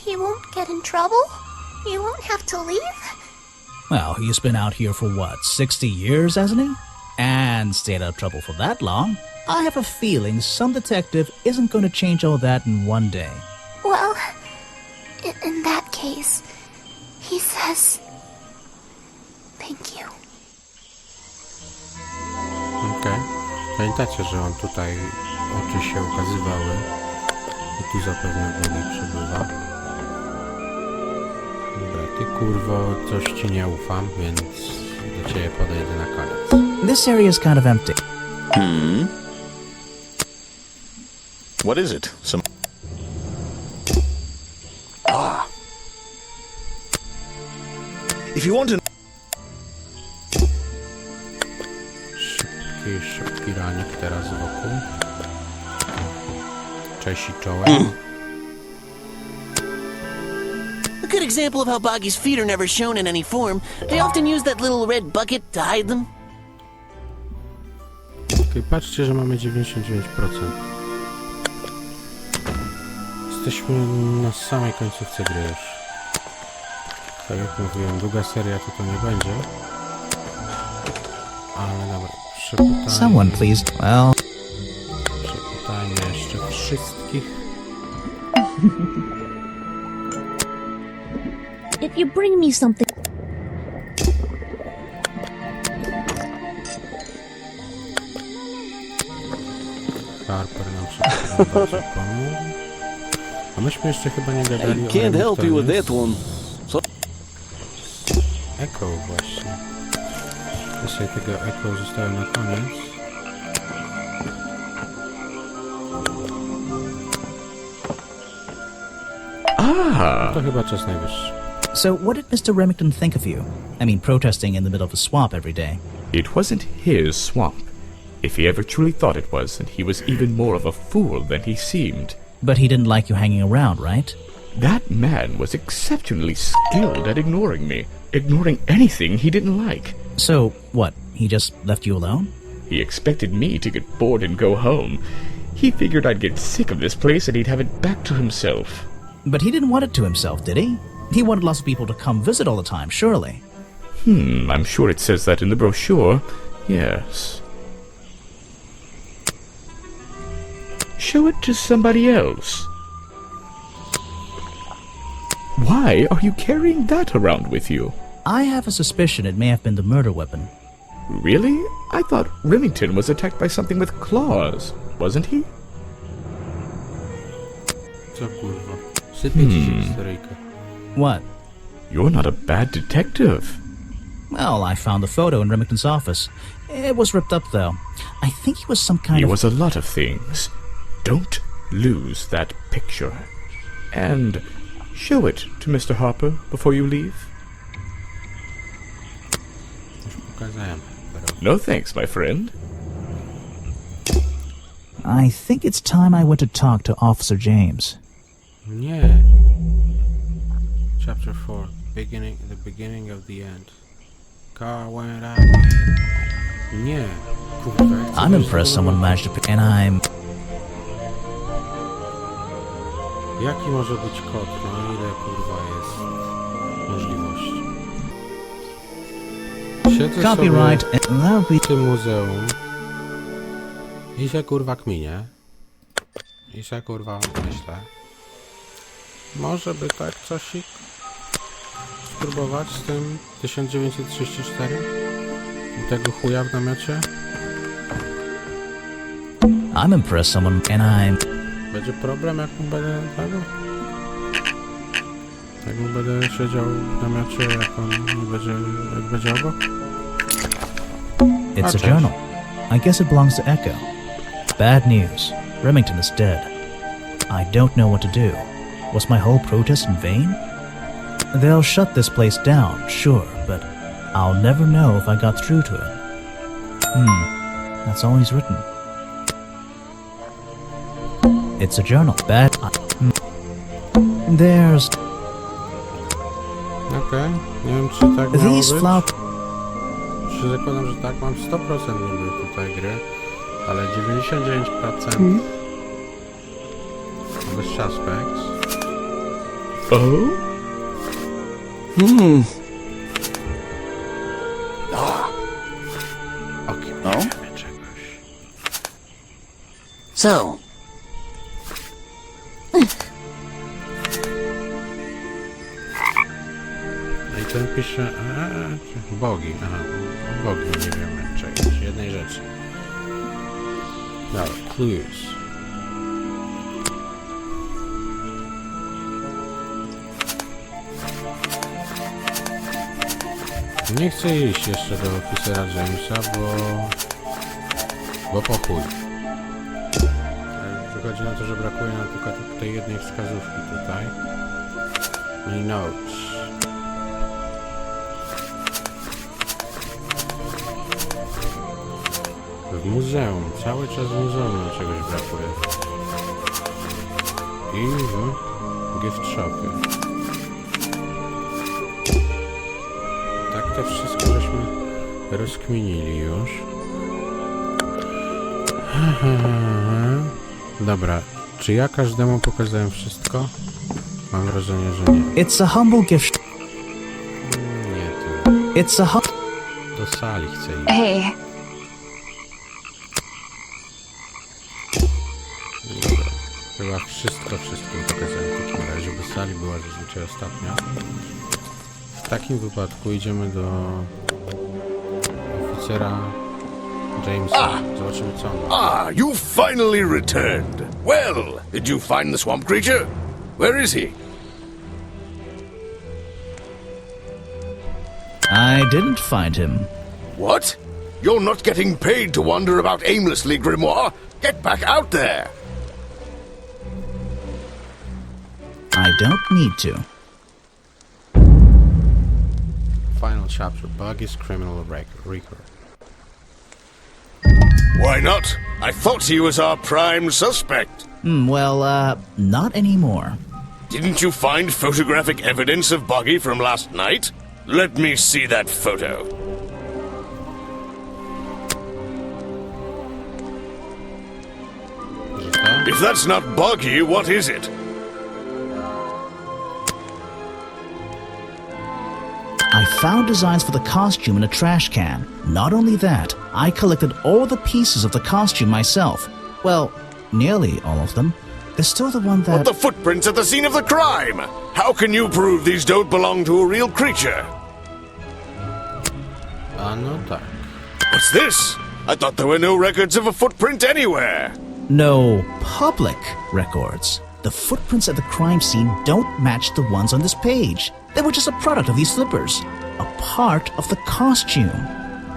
K: he won't get in trouble? You won't have to leave?
B: Well, he's been out here for what, 60 years, hasn't he? And stayed out of trouble for that long. I have a feeling some detective isn't going to change all that in one day.
K: Well, in that case, he says... Thank you.
A: Okej. Pamiętacie, że on tutaj oczy się ukazywały i tu zapewne Boggy przybywa. Dobra, ty kurwo, coś ci nie ufam, więc do ciebie podejdę na koniec.
B: This area is kind of empty.
F: What is it? Some... If you want to...
A: Szybki ranik teraz wokół. Czesi czołem.
I: A good example of how Boggy's feet are never shown in any form. They often use that little red bucket to hide them.
A: Okay, patrzcie, że mamy 99%. Jesteśmy na samej końcówce gry już. Tak jak mówiłem, długa seria to nie będzie. Ale dobra, przepytajmy.
B: Someone, please. Well...
A: Przepytajmy jeszcze wszystkich.
H: If you bring me something...
A: Harper nam bardzo pomógł. A myśmy jeszcze chyba nie gadali o
J: Can't help you with that one.
A: Echo właśnie. Dzisiaj tego Echo zostało na koniec. To chyba czas najwyższy.
B: So, what did Mr. Remington think of you? I mean, protesting in the middle of a swamp every day.
E: It wasn't his swamp. If he ever truly thought it was, then he was even more of a fool than he seemed.
B: But he didn't like you hanging around, right?
E: That man was exceptionally skilled at ignoring me, ignoring anything he didn't like.
B: So, what, he just left you alone?
E: He expected me to get bored and go home. He figured I'd get sick of this place and he'd have it back to himself.
B: But he didn't want it to himself, did he? He wanted lots of people to come visit all the time, surely.
E: I'm sure it says that in the brochure. Yes. Show it to somebody else. Why are you carrying that around with you?
B: I have a suspicion it may have been the murder weapon.
E: Really? I thought Remington was attacked by something with claws, wasn't he?
A: Co kurwa? Sypie ci się historyjkę.
B: What?
E: You're not a bad detective.
B: Well, I found the photo in Remington's office. It was ripped up, though. I think he was some kind
E: He
B: of...
E: was a lot of things. Don't lose that picture. And show it to Mr. Harper before you leave.
A: Już pokazałem.
E: No thanks, my friend.
B: I think it's time I went to talk to Officer James.
A: Nie. Chapter 4. The beginning of the end. Car went out. Nie. Kurwa, ja chcę
B: I'm
A: być
B: impressed
A: zadowolony.
B: someone managed to pick, and I'm...
A: Jaki może być kod? No ile kurwa jest możliwości? Siedzę
B: Copyright,
A: sobie
B: and that'll be...
A: w tym muzeum i się kurwa kminię. I się kurwa myślę. Może by tak coś spróbować z tym 1934? I tego chuja w namiocie?
B: I'm impressed someone... And I'm...
A: Będzie problem, jak mu będę tego? Jak mu będę siedział w namiocie, jak on jak będzie obok?
B: It's a journal. I guess it belongs to Echo. Bad news. Remington is dead. I don't know what to do. Was my whole protest in vain? They'll shut this place down, sure, but I'll never know if I got through to him. That's all he's written. It's a journal. There's...
A: Okej, nie wiem czy tak miało
B: These
A: być.
B: flowers...
A: Czy zakładam, że tak, mam 100% niby tutaj gry, ale 99% bez suspects. Okej, wiemy czegoś.
I: So,
A: No i ten pisze... bogi, aha, bogi nie wiemy czegoś, jednej rzeczy. Dobra, clues. Nie chcę iść jeszcze do oficera Jamesa, bo po chuj. Wychodzi na to, że brakuje nam tylko tej jednej wskazówki tutaj. I notes. W muzeum, cały czas w muzeum nam czegoś brakuje. I w gift shopie. Tak to wszystko żeśmy rozkminili już. Dobra, czy ja każdemu pokazałem wszystko? Mam wrażenie, że nie.
B: It's a humble gift...
A: Nie tu.
B: It's a
A: Do sali chcę iść.
D: Hey,
A: Dobra. Chyba wszystko pokazałem w takim razie, bo sali była zazwyczaj ostatnia. W takim wypadku idziemy do oficera Jamesa. Zobaczymy co on ma.
G: Ah, you finally returned. Well, did you find the swamp creature? Where is he?
B: I didn't find him.
G: What? You're not getting paid to wander about aimlessly, Grimoire. Get back out there.
B: I don't need to.
A: Final chapter. Buggy's criminal record.
G: Why not? I thought he was our prime suspect.
B: Not anymore.
G: Didn't you find photographic evidence of Buggy from last night? Let me see that photo.
A: Że to?
G: If that's not Buggy, what is it?
B: I found designs for the costume in a trash can. Not only that, I collected all the pieces of the costume myself. Well, nearly all of them. There's still the one that...
G: But the footprints at the scene of the crime! How can you prove these don't belong to a real creature?
A: A no tak.
G: What's this? I thought there were no records of a footprint anywhere.
B: No public records. The footprints at the crime scene don't match the ones on this page. They were just a product of these slippers. A part of the costume.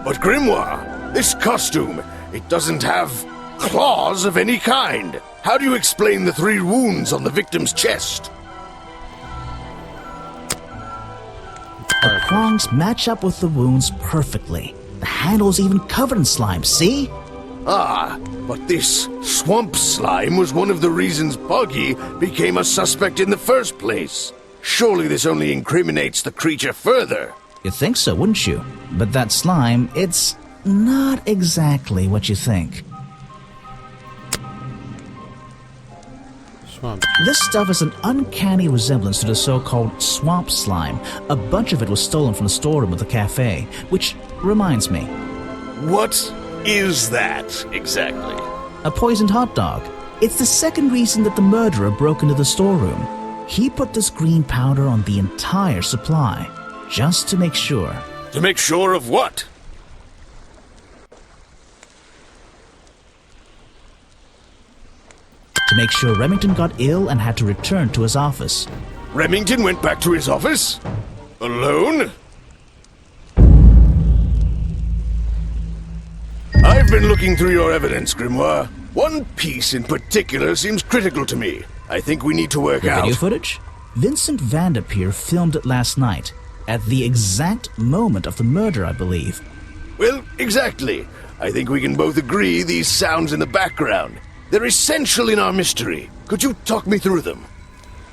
G: But Grimoire, this costume, it doesn't have claws of any kind. How do you explain the 3 wounds on the victim's chest?
B: The prongs match up with the wounds perfectly. The handle's even covered in slime, see?
G: Ah, but this swamp slime was one of the reasons Buggy became a suspect in the first place. Surely this only incriminates the creature further.
B: You'd think so, wouldn't you? But that slime, it's not exactly what you think.
A: Swamp.
B: This stuff has an uncanny resemblance to the so-called swamp slime. A bunch of it was stolen from the storeroom of the cafe, which reminds me.
G: What is that exactly?
B: A poisoned hot dog. It's the second reason that the murderer broke into the storeroom. He put this green powder on the entire supply, just to make sure.
G: To make sure of what?
B: To make sure Remington got ill and had to return to his office.
G: Remington went back to his office? Alone? I've been looking through your evidence, Grimoire. One piece in particular seems critical to me. I think we need to work
B: The
G: out...
B: video footage? Vincent Vanderpeer filmed it last night, at the exact moment of the murder, I believe.
G: Well, exactly. I think we can both agree these sounds in the background. They're essential in our mystery. Could you talk me through them?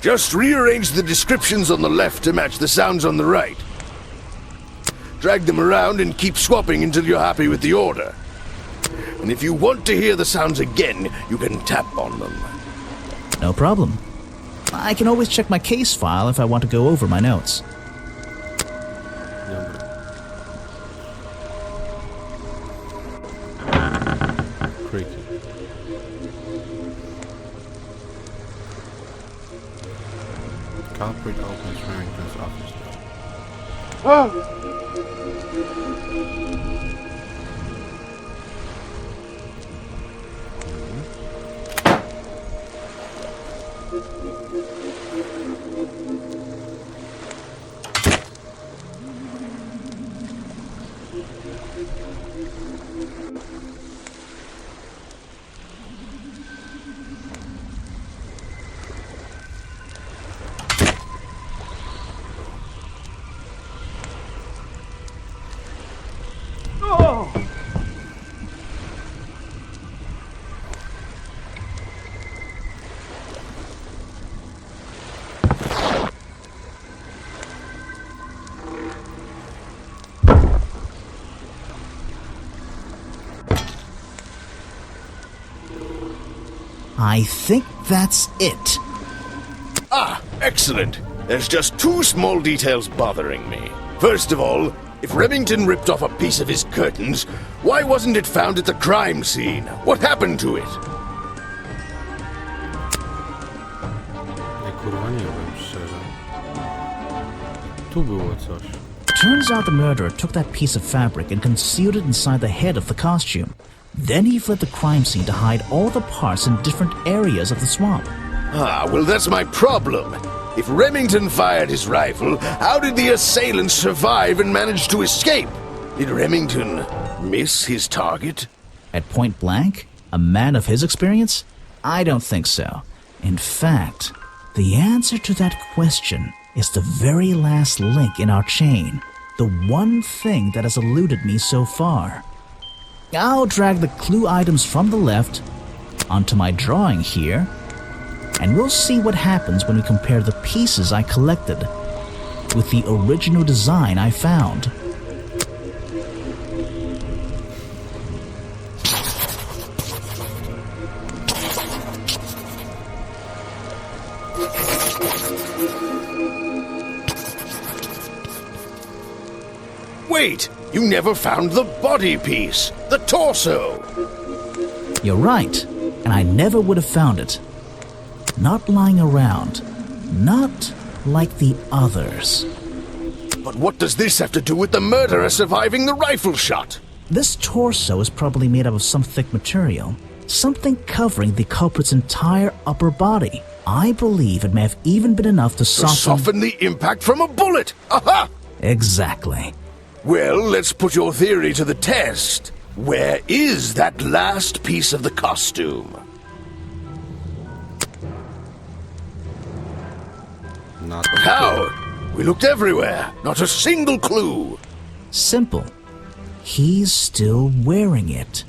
G: Just rearrange the descriptions on the left to match the sounds on the right. Drag them around and keep swapping until you're happy with the order. And if you want to hear the sounds again, you can tap on them.
B: No problem. I can always check my case file if I want to go over my notes.
A: Creaky. Culprit opens Remington's office door.
B: I think that's it.
G: Ah, excellent. There's just two small details bothering me. First of all, if Remington ripped off a piece of his curtains, why wasn't it found at the crime scene? What happened to it?
A: Kurwa nie wiem, szczerze. Tu było coś.
B: Turns out the murderer took that piece of fabric and concealed it inside the head of the costume. Then he fled the crime scene to hide all the parts in different areas of the swamp.
G: Ah, well, that's my problem. If Remington fired his rifle, how did the assailant survive and manage to escape? Did Remington miss his target?
B: At point blank? A man of his experience? I don't think so. In fact, the answer to that question is the very last link in our chain. The one thing that has eluded me so far. I'll drag the clue items from the left onto my drawing here, and we'll see what happens when we compare the pieces I collected with the original design I found.
G: Wait! You never found the body piece! The torso!
B: You're right, and I never would have found it. Not lying around. Not like the others.
G: But what does this have to do with the murderer surviving the rifle shot?
B: This torso is probably made up of some thick material. Something covering the culprit's entire upper body. I believe it may have even been enough to
G: soften the impact from a bullet! Aha!
B: Exactly.
G: Well, let's put your theory to the test. Where is that last piece of the costume?
A: Not
G: How? We looked everywhere. Not a single clue.
B: Simple. He's still wearing it.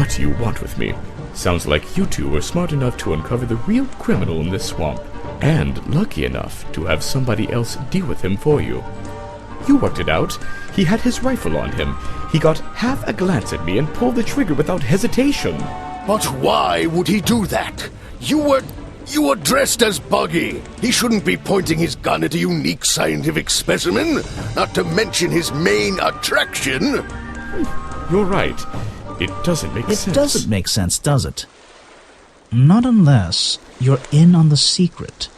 E: what do you want with me? Sounds like you two were smart enough to uncover the real criminal in this swamp, and lucky enough to have somebody else deal with him for you. You worked it out. He had his rifle on him. He got half a glance at me and pulled the trigger without hesitation.
G: But why would he do that? You were dressed as Buggy. He shouldn't be pointing his gun at a unique scientific specimen, not to mention his main attraction.
E: You're right. It doesn't make sense.
B: It doesn't make sense, does it? Not unless you're in on the secret.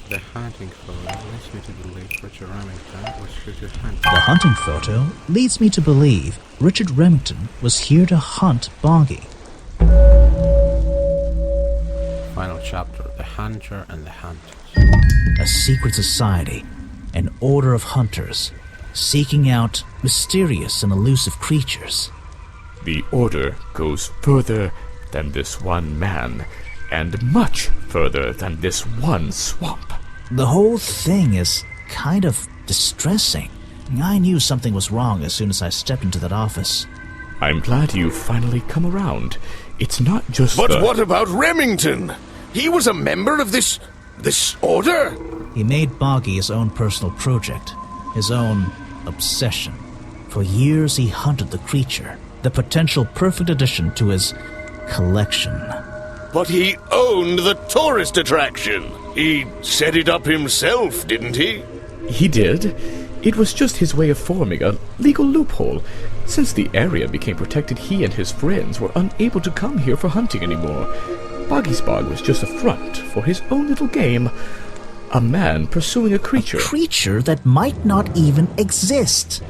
A: The hunting photo leads me to believe Richard Remington was here to hunt.
B: The hunting photo leads me to believe Richard Remington was here to hunt Boggy.
A: Final chapter, The Hunter and the Hunters.
B: A secret society, an order of hunters, seeking out mysterious and elusive creatures.
E: The order goes further than this one man, and much further than this one swamp.
B: The whole thing is kind of distressing. I knew something was wrong as soon as I stepped into that office.
E: I'm glad you've finally come around. It's not just
G: But what about Remington? He was a member of this order?
B: He made Boggy his own personal project, his own obsession. For years he hunted the creature, the potential perfect addition to his collection.
G: But he owned the tourist attraction. He set it up himself, didn't he?
E: He did. It was just his way of forming a legal loophole. Since the area became protected, he and his friends were unable to come here for hunting anymore. Boggy's Bog was just a front for his own little game. A man pursuing a creature.
B: A creature that might not even exist.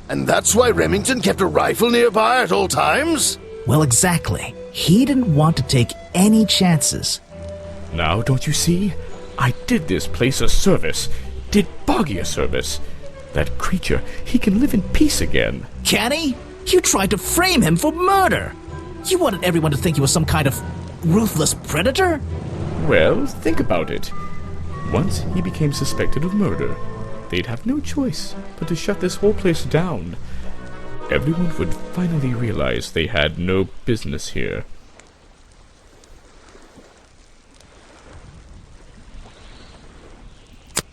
G: And that's why Remington kept a rifle nearby at all times?
B: Well, exactly. He didn't want to take any chances.
E: Now, don't you see? I did this place a service. Did Boggy a service. That creature, he can live in peace again.
B: Can he? You tried to frame him for murder. You wanted everyone to think he was some kind of ruthless predator?
E: Well, think about it. Once he became suspected of murder, they'd have no choice but to shut this whole place down. Everyone would finally realize they had no business here.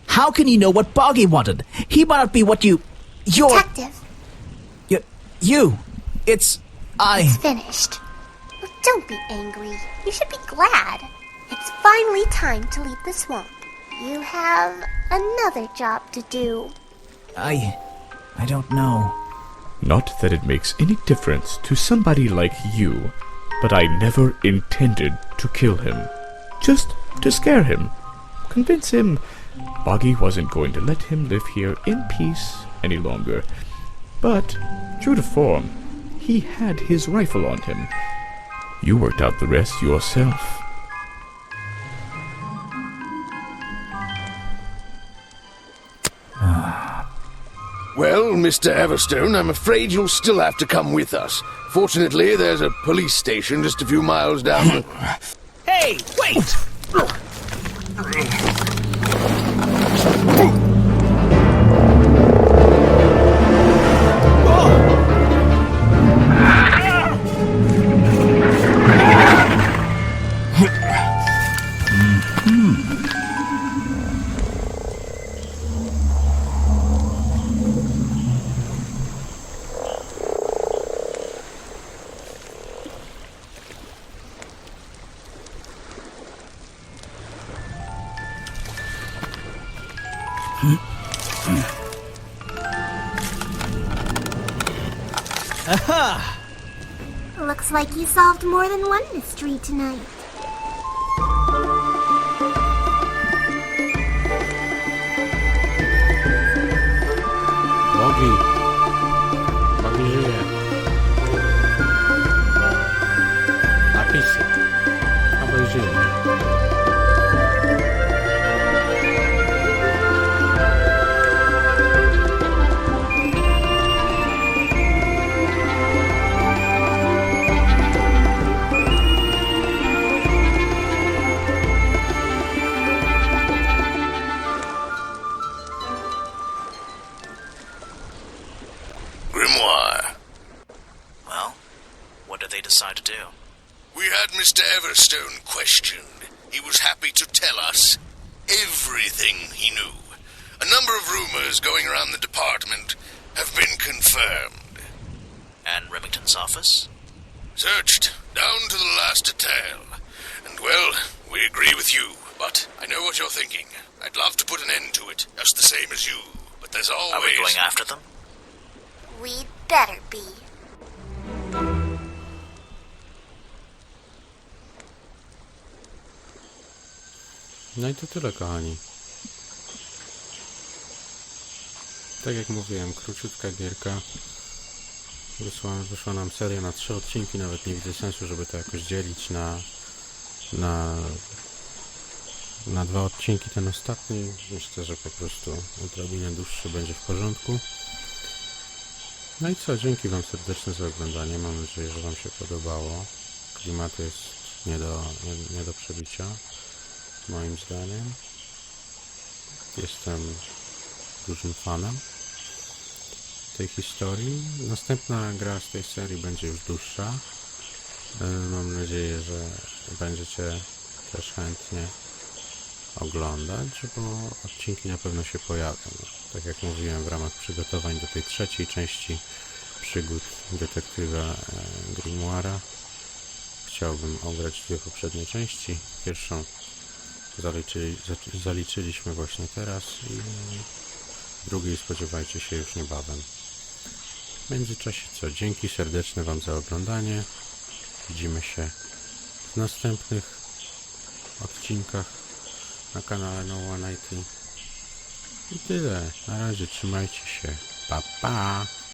B: How can you know what Boggy wanted? He might not be what you're...
K: Detective.
B: It's
K: finished. Well, don't be angry. You should be glad. It's finally time to leave the swamp. You have another job to do.
B: I don't know.
E: Not that it makes any difference to somebody like you, but I never intended to kill him. Just to scare him. Convince him Boggy wasn't going to let him live here in peace any longer. But, true to form, he had his rifle on him. You worked out the rest yourself.
G: Well, Mr. Everstone, I'm afraid you'll still have to come with us. Fortunately, there's a police station just a few miles down the...
B: Hey, wait!
K: Aha! Looks like you solved more than one mystery tonight.
A: Boggy here. Napisze. Obejrzyjmy.
G: Stone questioned, he was happy to tell us everything he knew. A number of rumors going around the department have been confirmed.
L: And Remington's office?
G: Searched down to the last detail. And, well, we agree with you, but I know what you're thinking. I'd love to put an end to it, just the same as you. But there's always...
L: Are we going after them?
K: We'd better be.
A: No i to tyle, kochani. Tak jak mówiłem, króciutka gierka. Wyszła nam seria na 3 odcinki, nawet nie widzę sensu, żeby to jakoś dzielić na 2 odcinki. Ten ostatni, myślę, że po prostu odrobinę dłuższy będzie w porządku. No i co, dzięki wam serdeczne za oglądanie, mam nadzieję, że wam się podobało. Klimat jest nie do przebicia, moim zdaniem. Jestem dużym fanem tej historii. Następna gra z tej serii będzie już dłuższa. Mam nadzieję, że będziecie też chętnie oglądać, bo odcinki na pewno się pojawią. Tak jak mówiłem, w ramach przygotowań do tej 3. części przygód detektywa Grimoire'a chciałbym ograć 2 poprzednie części. Pierwszą zaliczyliśmy właśnie teraz i drugiej spodziewajcie się już niebawem. W międzyczasie co? Dzięki serdeczne wam za oglądanie. Widzimy się w następnych odcinkach na kanale No One IT. I tyle. Na razie trzymajcie się. Pa, pa!